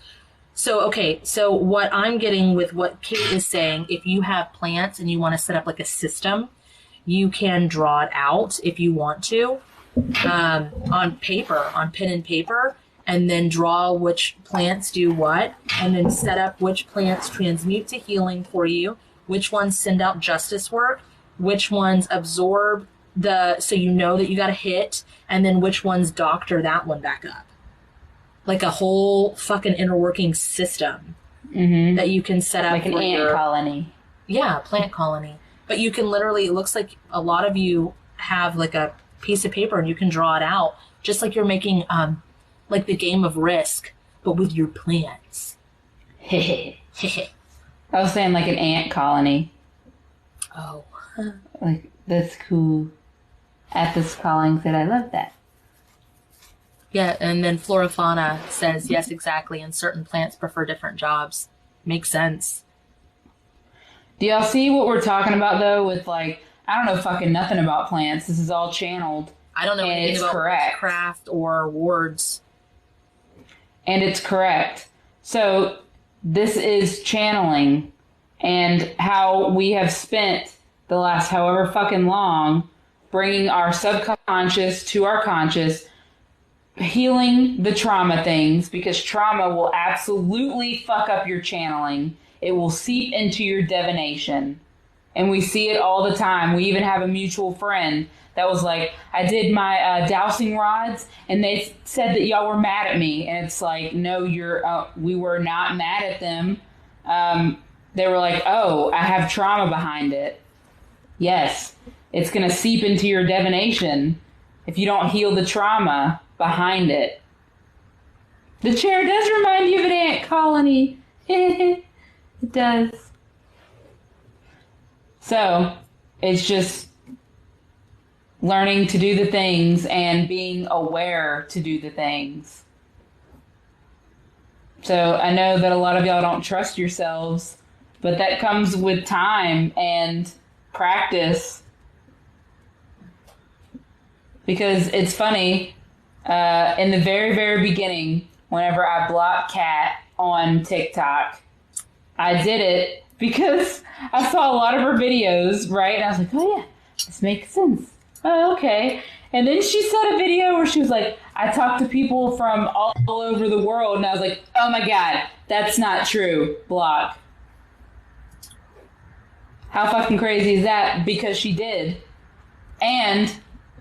So what I'm getting with what Kate is saying, if you have plants and you want to set up like a system, you can draw it out if you want to on paper, on pen and paper, and then draw which plants do what, and then set up which plants transmute to healing for you, which ones send out justice work, which ones absorb so you know that you got a hit, and then which ones doctor that one back up. Like a whole fucking inner working system that you can set up Like an for ant colony. Yeah, plant colony. But you can literally, it looks like a lot of you have like a piece of paper and you can draw it out, just like you're making like the game of Risk, but with your plants. I was saying like an ant colony. Oh. Like, that's cool. Athos Calling said, I love that. Yeah, and then Flora-Fauna says, yes, exactly, and certain plants prefer different jobs. Makes sense. Do y'all see what we're talking about, though, with, like, I don't know fucking nothing about plants. This is all channeled. I don't know And anything it's about correct. craft or wards. And it's correct. So, this is channeling, and how we have spent the last however fucking long bringing our subconscious to our conscious, healing the trauma things, because trauma will absolutely fuck up your channeling. It will seep into your divination. And we see it all the time. We even have a mutual friend that was like, I did my dowsing rods, and they said that y'all were mad at me. And it's like, no, we were not mad at them. They were like, oh, I have trauma behind it. Yes, it's going to seep into your divination if you don't heal the trauma behind it. The chair does remind you of an ant colony. It does. So, it's just learning to do the things and being aware to do the things. So, I know that a lot of y'all don't trust yourselves, but that comes with time and practice. Because it's funny, in the very, very beginning, whenever I blocked Kat on TikTok, I did it because I saw a lot of her videos, right? And I was like, oh yeah, this makes sense. Oh, okay. And then she said a video where she was like, I talk to people from all over the world. And I was like, oh my God, that's not true. Block. How fucking crazy is that? Because she did. And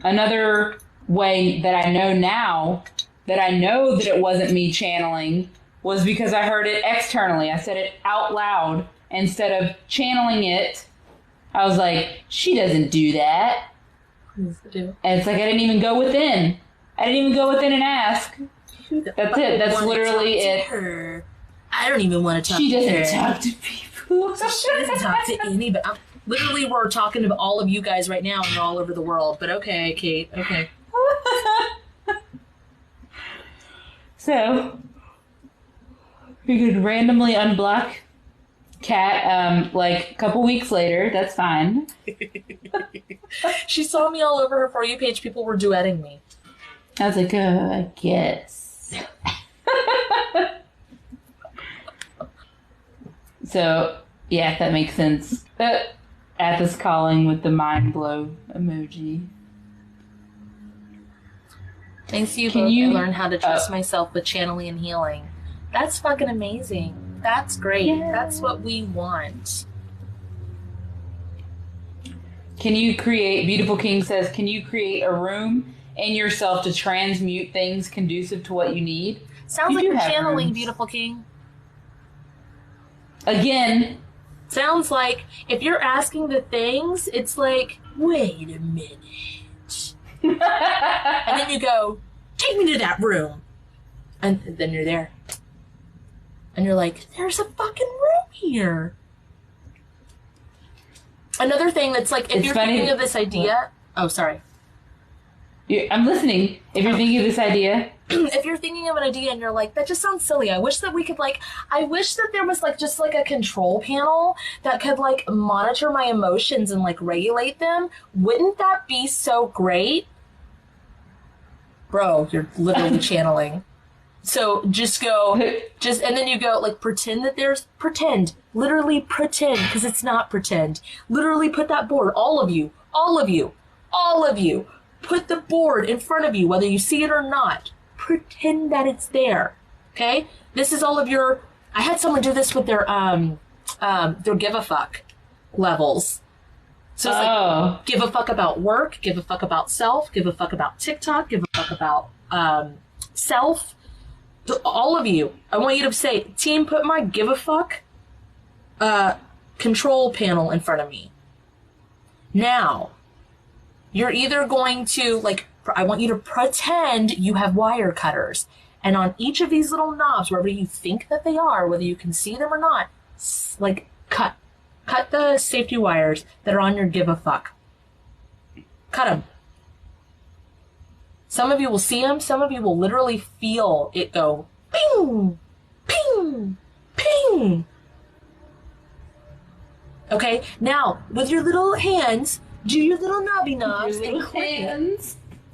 another way that I know now that I know that it wasn't me channeling was because I heard it externally. I said it out loud instead of channeling it. I was like, she doesn't do that. And it's like I didn't even go within. I didn't even go within and ask. That's it. That's literally it. Her. I don't even want to talk to her. She doesn't talk to people. She doesn't talk to anybody. Literally, we're talking to all of you guys right now and all over the world. But okay, Kate. Okay. So, we could randomly unblock Kat, like a couple weeks later. That's fine. She saw me all over her For You page. People were duetting me. I was like, oh, I guess. So, yeah, that makes sense. Athos calling with the mind blow emoji. Thanks to you both, I learned how to trust myself with channeling and healing. That's fucking amazing. That's great. Yeah. That's what we want. Can you create, Beautiful King says, can you create a room in yourself to transmute things conducive to what you need? Sounds like you're channeling, rooms. Beautiful King. Again. Sounds like if you're asking the things, it's like, wait a minute. And then you go, take me to that room. And then you're there. And you're like, there's a fucking room here. Another thing that's like, if you're thinking of this idea... Oh, sorry. I'm listening. If you're thinking of this idea... If you're thinking of an idea and you're like, that just sounds silly. I wish that we could I wish that there was just a control panel that could monitor my emotions and regulate them. Wouldn't that be so great? Bro, you're literally channeling. So just go, and then you go pretend that literally pretend, because it's not pretend. Literally put that board, all of you, put the board in front of you, whether you see it or not. Pretend that it's there. Okay? This is all of your, I had someone do this with their give a fuck levels. So it's give a fuck about work, give a fuck about self, give a fuck about TikTok, give a fuck about self. All of you, I want you to say, team, put my give a fuck control panel in front of me. Now, you're either going to, I want you to pretend you have wire cutters. And on each of these little knobs, wherever you think that they are, whether you can see them or not, cut. Cut the safety wires that are on your give a fuck. Cut them. Some of you will see them. Some of you will literally feel it go ping, ping, ping. Okay, now with your little hands, do your little knobby knobs and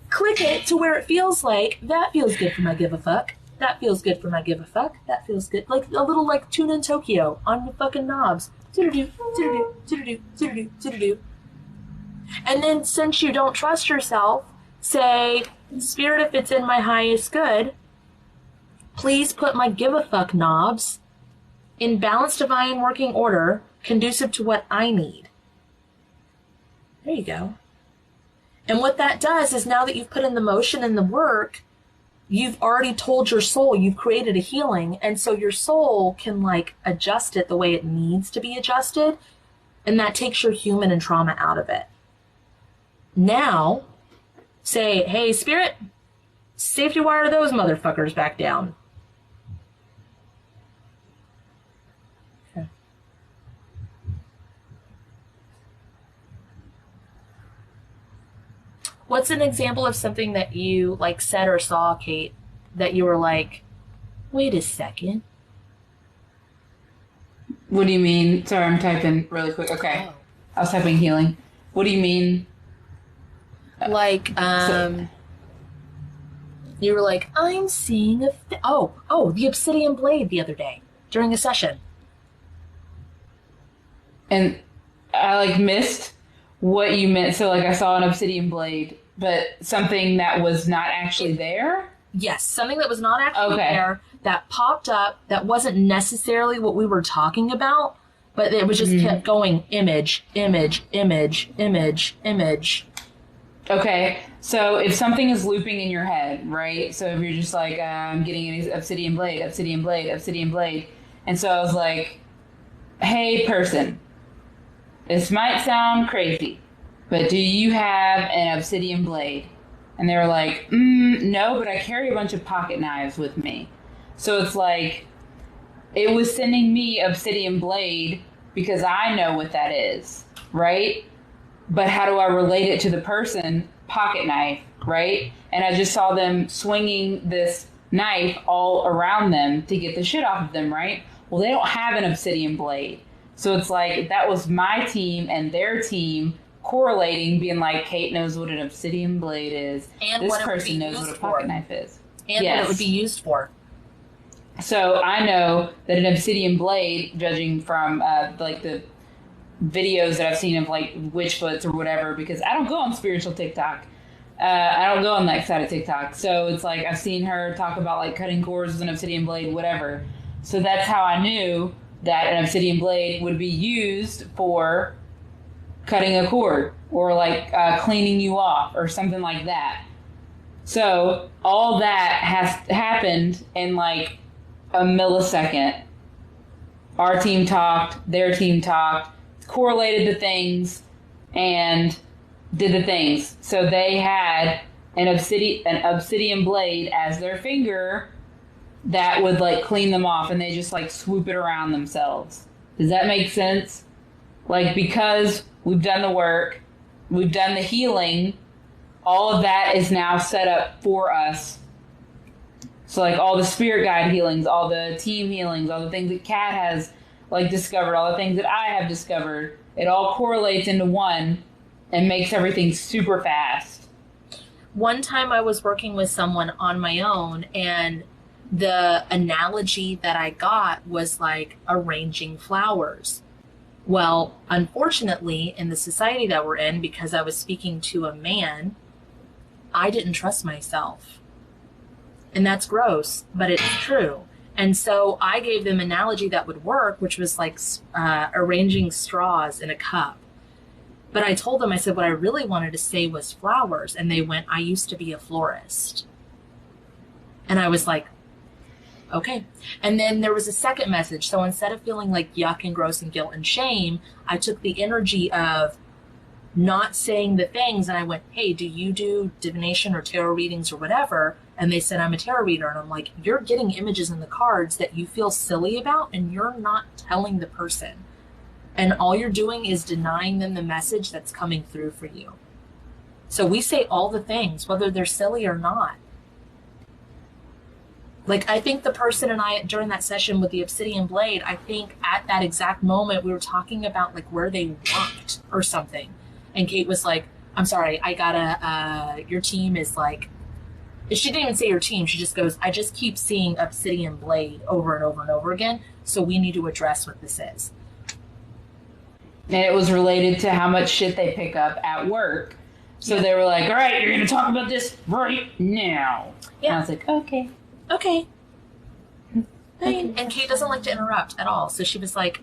click it to where it feels like that feels good for my give a fuck. That feels good for my give a fuck. That feels good. Like a little Tune in Tokyo on your fucking knobs. Do-do-do, do-do-do, do-do-do, do-do-do, do-do-do. And then since you don't trust yourself, say, Spirit, if it's in my highest good, please put my give a fuck knobs in balanced divine working order, conducive to what I need. There you go. And what that does is now that you've put in the motion and the work, you've already told your soul you've created a healing, and so your soul can adjust it the way it needs to be adjusted, and that takes your human and trauma out of it. Now, say, hey, Spirit, safety wire those motherfuckers back down. Okay. What's an example of something that you said or saw, Kate, that you were like, wait a second? What do you mean? Sorry, I'm typing really quick. Okay. I was typing healing. What do you mean? You were like, I'm seeing a... the obsidian blade the other day during a session. And I missed what you meant. So I saw an obsidian blade, but something that was not actually there? Yes, something that was not actually there that popped up that wasn't necessarily what we were talking about, but it was just kept going image, image, image, image, image. Okay, so if something is looping in your head, right? So if you're just like, I'm getting an obsidian blade, obsidian blade, obsidian blade. And so I was like, hey, person, this might sound crazy, but do you have an obsidian blade? And they were like, no, but I carry a bunch of pocket knives with me. So it's like, it was sending me obsidian blade because I know what that is, right? But how do I relate it to the person? Pocket knife, right? And I just saw them swinging this knife all around them to get the shit off of them, right? Well, they don't have an obsidian blade. So it's like, that was my team and their team correlating, being like, Kate knows what an obsidian blade is. And this what it would person be knows used what a pocket for. knife is. And what it would be used for. So I know that an obsidian blade, judging from like the videos that I've seen of like Witchfoots or whatever, because I don't go on spiritual TikTok. I don't go on that side of TikTok. So it's like I've seen her talk about like cutting cords with an obsidian blade, whatever. So that's how I knew that an obsidian blade would be used for cutting a cord or like cleaning you off or something like that. So all that has happened in like a millisecond. Our team talked, their team talked, correlated the things, and did the things. So they had an obsidian blade as their finger that would like clean them off, and they just like swoop it around themselves. Does that make sense? Like, because we've done the work, we've done the healing, all of that is now set up for us. So like all the spirit guide healings, all the team healings, all the things that Kat has like discovered, all the things that I have discovered, it all correlates into one and makes everything super fast. One time I was working with someone on my own, and the analogy that I got was like arranging flowers. Well, unfortunately, in the society that we're in, because I was speaking to a man, I didn't trust myself. And that's gross, but it's true. And so I gave them an analogy that would work, which was like arranging straws in a cup. But I told them, I said, what I really wanted to say was flowers. And they went, I used to be a florist. And I was like, okay. And then there was a second message. So instead of feeling like yuck and gross and guilt and shame, I took the energy of not saying the things. And I went, hey, do you do divination or tarot readings or whatever? And they said, I'm a tarot reader. And I'm like, you're getting images in the cards that you feel silly about, and you're not telling the person. And all you're doing is denying them the message that's coming through for you. So we say all the things, whether they're silly or not. Like, I think the person and I, during that session with the obsidian blade, I think at that exact moment, we were talking about like where they worked or something. And Kate was like, I'm sorry, I gotta, your team is like, she didn't even say your team. She just goes, I just keep seeing obsidian blade over and over and over again. So we need to address what this is. And it was related to how much shit they pick up at work. So they were like, all right, you're going to talk about this right now. Yeah. And I was like, okay. Okay. And Kate doesn't like to interrupt at all. So she was like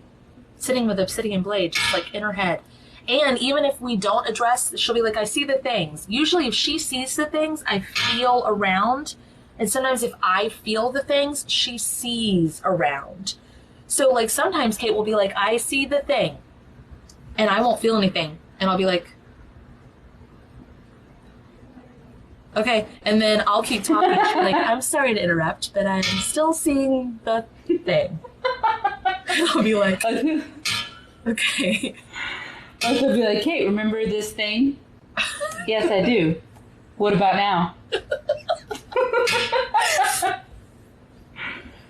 sitting with obsidian blade, just like in her head. And even if we don't address, she'll be like, I see the things. Usually if she sees the things, I feel around. And sometimes if I feel the things, she sees around. So like sometimes Kate will be like, I see the thing. And I won't feel anything. And I'll be like, okay. And then I'll keep talking. She'll be like, I'm sorry to interrupt, but I'm still seeing the thing. And I'll be like, okay. I'll be like, Kate, remember this thing? Yes, I do. What about now?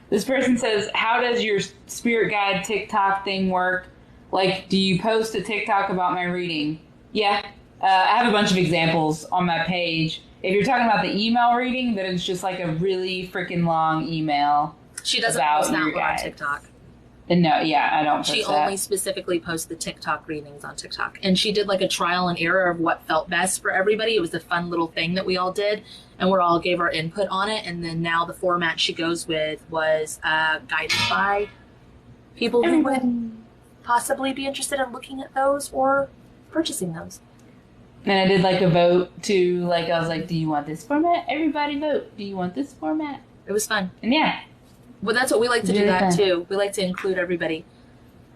This person says, how does your spirit guide TikTok thing work? Like, do you post a TikTok about my reading? Yeah. I have a bunch of examples on my page. If you're talking about the email reading, then it's just like a really freaking long email. She doesn't post that one on TikTok. No, yeah, I don't post that. She only specifically posts the TikTok readings on TikTok. And she did like a trial and error of what felt best for everybody. It was a fun little thing that we all did. And we all gave our input on it. And then now the format she goes with was guided by people who would possibly be interested in looking at those or purchasing those. And I did like a vote to, like, I was like, do you want this format? Everybody vote. Do you want this format? It was fun. And yeah. Well, that's what we like to do Really that fun. too. We like to include everybody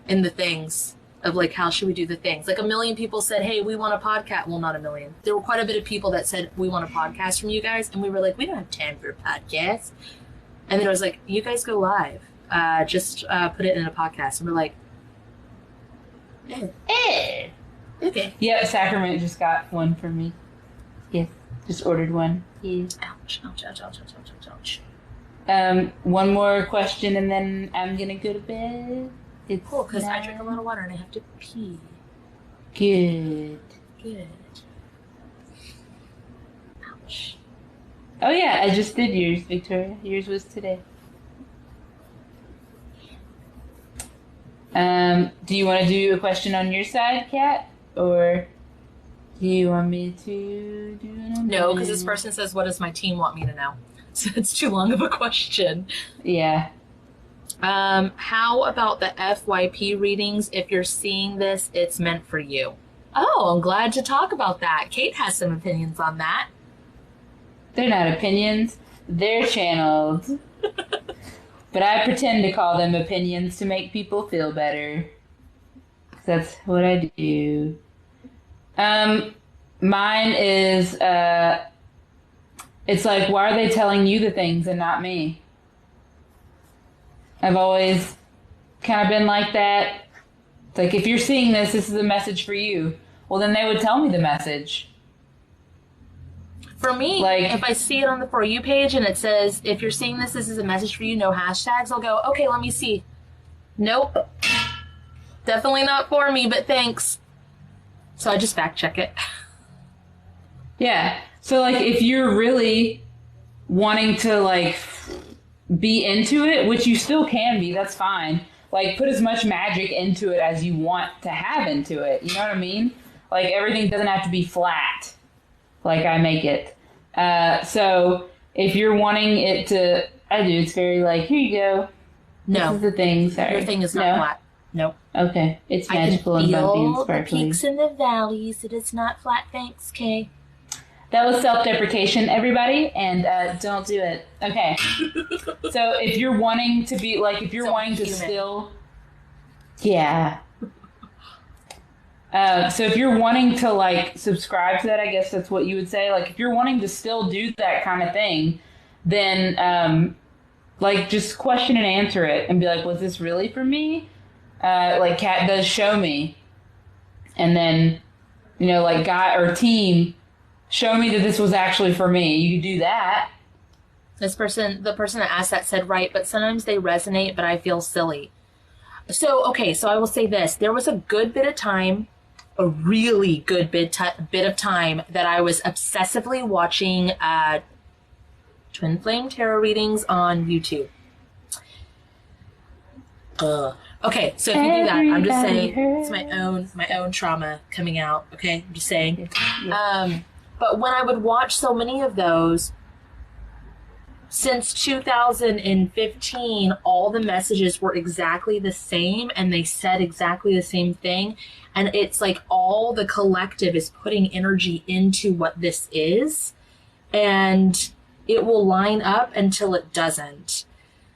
in the things of like, how should we do the things? Like 1 million people said, hey, we want a podcast. Well, not 1 million. There were quite a bit of people that said, we want a podcast from you guys. And we were like, we don't have time for a podcast. And then it was like, you guys go live. Just put it in a podcast. And we're like, okay. Yep, Sacrament just got one for me. Yes, just ordered one. Yes. Ouch, ouch, ouch, ouch, ouch, ouch, ouch. One more question and then I'm gonna go to bed. It's Cool, because I drink a lot of water and I have to pee. Good. Good. Ouch. Oh yeah, I just did yours, Victoria. Yours was today. Do you want to do a question on your side, Kat? Or do you want me to do it on No, because mine? this person says, what does my team want me to know? So it's too long of a question. Yeah. How about the FYP readings? If you're seeing this, it's meant for you. Oh, I'm glad to talk about that. Kate has some opinions on that. They're not opinions. They're channeled. But I pretend to call them opinions to make people feel better. That's what I do. Mine is, it's like, why are they telling you the things and not me? I've always kind of been like that. It's like, if you're seeing this, this is a message for you. Well, then they would tell me the message. For me, Like- if I see it on the For You page and it says, if you're seeing this, this is a message for you, no hashtags, I'll go, okay, let me see. Nope. Definitely not for me, but thanks. So I just fact check it. Yeah. So, like, if you're really wanting to, like, be into it, which you still can be, that's fine. Like, put as much magic into it as you want to have into it. You know what I mean? Like, everything doesn't have to be flat, like I make it. So, if you're wanting it to, I do, it's very like, here you go. This No, is the thing. Sorry. your thing is not No? flat. Nope. Okay. It's I can magical and bumpy and feel the sparkly. peaks and the valleys. It is not flat. Thanks, Kay. That was self-deprecation, everybody, and don't do it. Okay. So if you're wanting to be, like, if you're So wanting to human. still... Yeah. So if you're wanting to, like, subscribe to that, I guess that's what you would say. Like, if you're wanting to still do that kind of thing, then, like, just question and answer it and be like, was this really for me? Like, Kat does show me. And then, you know, like, guy or team... show me that this was actually for me. You could do that. The person that asked that said, right, but sometimes they resonate, but I feel silly. So, okay, so I will say this. There was a good bit of time, a really good bit of time that I was obsessively watching Twin Flame Tarot readings on YouTube. Okay, so if you do that, I'm just saying, it's my own trauma coming out, okay? I'm just saying. But when I would watch so many of those, since 2015, all the messages were exactly the same and they said exactly the same thing. And it's like all the collective is putting energy into what this is. And it will line up until it doesn't.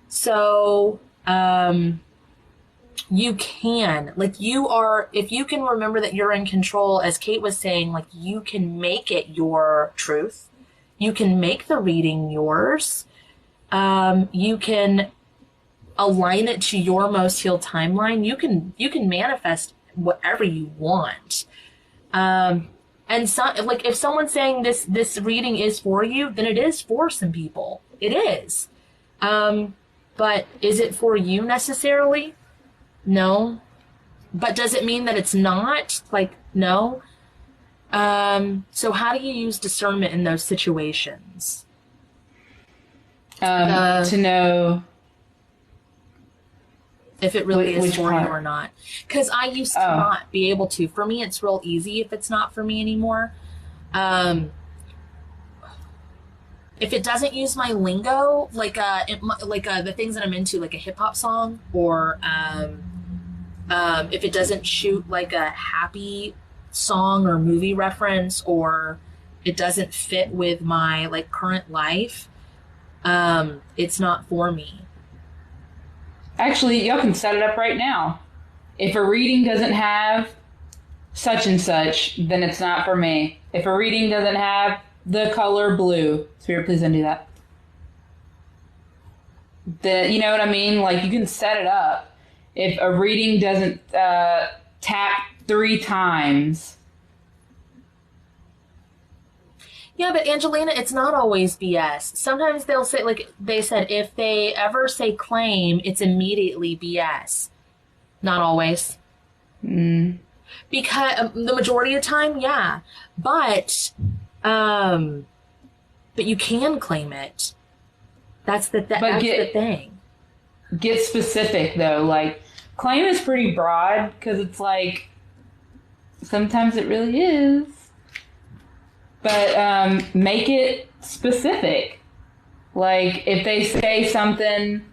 So, you can, like, you are, if you can remember that you're in control, as Kate was saying, like, you can make it your truth. You can make the reading yours. You can align it to your most healed timeline. You can manifest whatever you want. And so, like, if someone's saying this reading is for you, then it is for some people. It is. But is it for you necessarily? No. But does it mean that it's not? Like, no. So how do you use discernment in those situations? To know if it really is which for part? you or not. Because I used to Oh. not be able to. For me, it's real easy if it's not for me anymore. If it doesn't use my lingo, like the things that I'm into, like a hip hop song, or if it doesn't shoot like a happy song or movie reference, or it doesn't fit with my like current life, it's not for me. Actually, y'all can set it up right now. If a reading doesn't have such and such, then it's not for me. If a reading doesn't have the color blue, Spirit, please don't do that. You know what I mean? Like, you can set it up. If a reading doesn't tap 3 times. Yeah, but Angelina, it's not always BS. Sometimes they'll say, like they said, if they ever say claim, it's immediately BS. Not always. Because the majority of the time, yeah. But you can claim it. That's the thing. Get specific, though. Like, claim is pretty broad because it's like, sometimes it really is. But make it specific. Like, if they say something,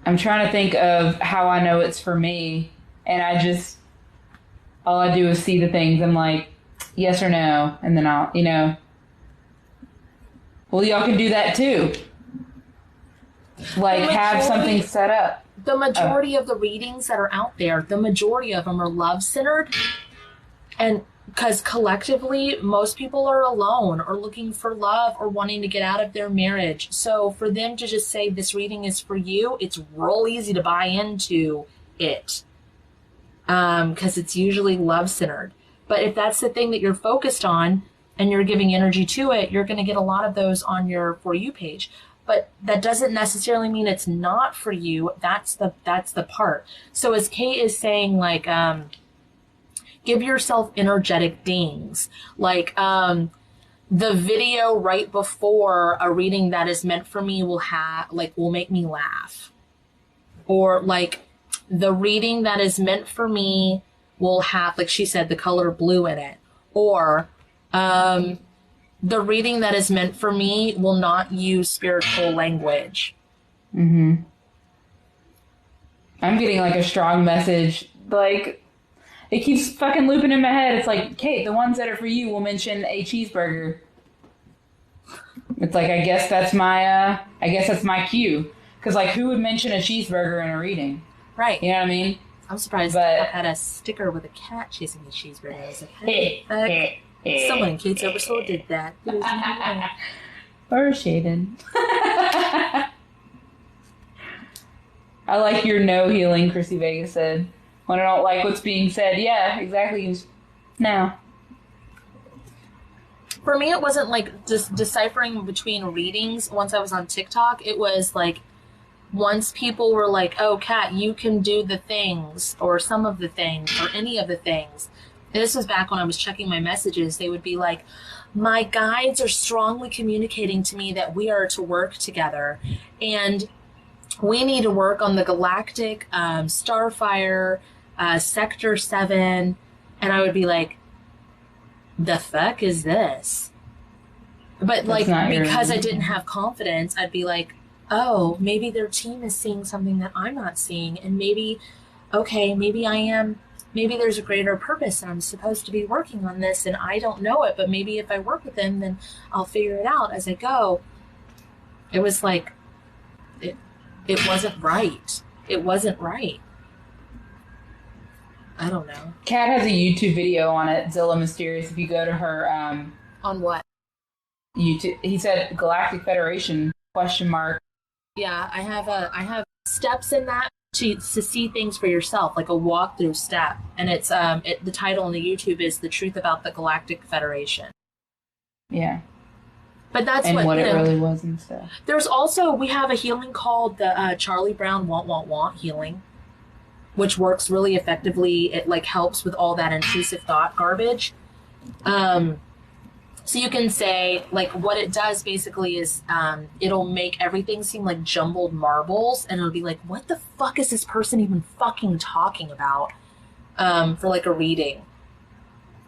I'm trying to think of how I know it's for me, and all I do is see the things. I'm like, yes or no, and then I'll, well, y'all can do that too. Like, have something set up. The majority of the readings that are out there, the majority of them are love-centered, and because collectively, most people are alone or looking for love or wanting to get out of their marriage. So for them to just say this reading is for you, it's real easy to buy into it because it's usually love-centered. But if that's the thing that you're focused on and you're giving energy to it, you're going to get a lot of those on your For You page. But that doesn't necessarily mean it's not for you. That's the part. So as Kate is saying, like, give yourself energetic dings. Like, the video right before a reading that is meant for me will make me laugh. Or like the reading that is meant for me will have, like she said, the color blue in it. Or, the reading that is meant for me will not use spiritual language. I'm getting like a strong message, like, it keeps fucking looping in my head. It's like, Kate, the ones that are for you will mention a cheeseburger. It's like, I guess that's my cue. Because, like, who would mention a cheeseburger in a reading? Right. You know what I mean? I'm surprised I had a sticker with a cat chasing the cheeseburger. I was like, hey, someone in Kate's Oversoul did that. Or shaded. I like your no healing, Chrissy Vega said. When I don't like what's being said. Yeah, exactly. Now. For me, it wasn't like just deciphering between readings once I was on TikTok. It was like once people were like, oh, Kat, you can do the things or some of the things or any of the things. And this was back when I was checking my messages. They would be like, my guides are strongly communicating to me that we are to work together. And we need to work on the galactic Starfire Sector 7, and I would be like, the fuck is this? But like, because I didn't have confidence, I'd be like, oh, maybe their team is seeing something that I'm not seeing, and maybe I am, maybe there's a greater purpose and I'm supposed to be working on this and I don't know it, but maybe if I work with them, then I'll figure it out as I go. It was like, it wasn't right. It wasn't right. I don't know. Kat has a YouTube video on it, Zilla Mysterious. If you go to her on what? YouTube, he said Galactic Federation ? Yeah, I have steps in that to see things for yourself, like a walkthrough step, and it's the title on the YouTube is The Truth About the Galactic Federation. Yeah. But that's and what it really was and stuff. There's also, we have a healing called the Charlie Brown Want healing, which works really effectively. It like helps with all that intrusive thought garbage. So you can say, like, what it does basically is it'll make everything seem like jumbled marbles, and it'll be like, what the fuck is this person even fucking talking about for like a reading?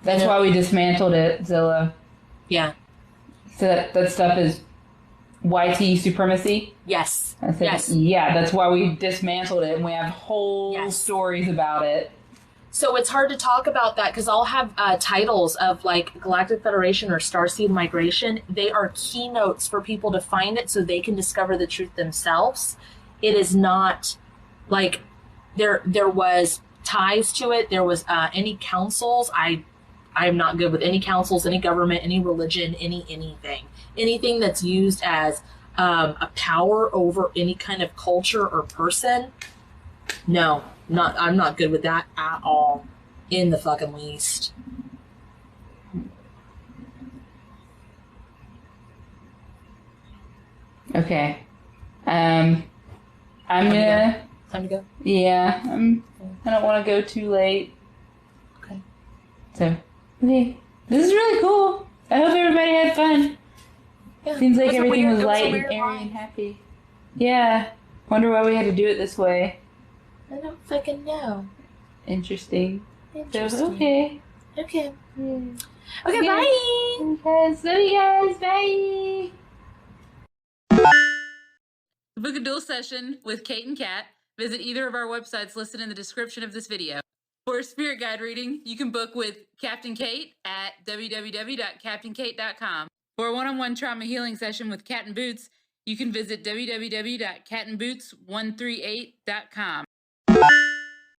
That's why we dismantled it, Zilla. Yeah. So that stuff is YT supremacy? Yes. Yes. Yeah, that's why we dismantled it, and we have whole stories about it. So it's hard to talk about that because I'll have titles of like Galactic Federation or Starseed Migration. They are keynotes for people to find it so they can discover the truth themselves. It is not like there was ties to it. There was any councils. I'm not good with any councils, any government, any religion, anything that's used as a power over any kind of culture or person. No, I'm not good with that at all, in the fucking least. Okay. I'm gonna. Time to go. Yeah. I don't want to go too late. Okay. So, okay. This is really cool. I hope everybody had fun. Yeah. Seems like everything was It light a and weird airy line. and happy. Yeah. Wonder why we had to do it this way. I don't fucking know. Interesting. Interesting. So, okay. Okay. Yeah. Okay, bye. Guys, love you guys. Bye. To book a dual session with Kate and Kat, visit either of our websites listed in the description of this video. For a spirit guide reading, you can book with Captain Kate at www.captainkate.com. For a one-on-one trauma healing session with Cat and Boots, you can visit www.catandboots138.com.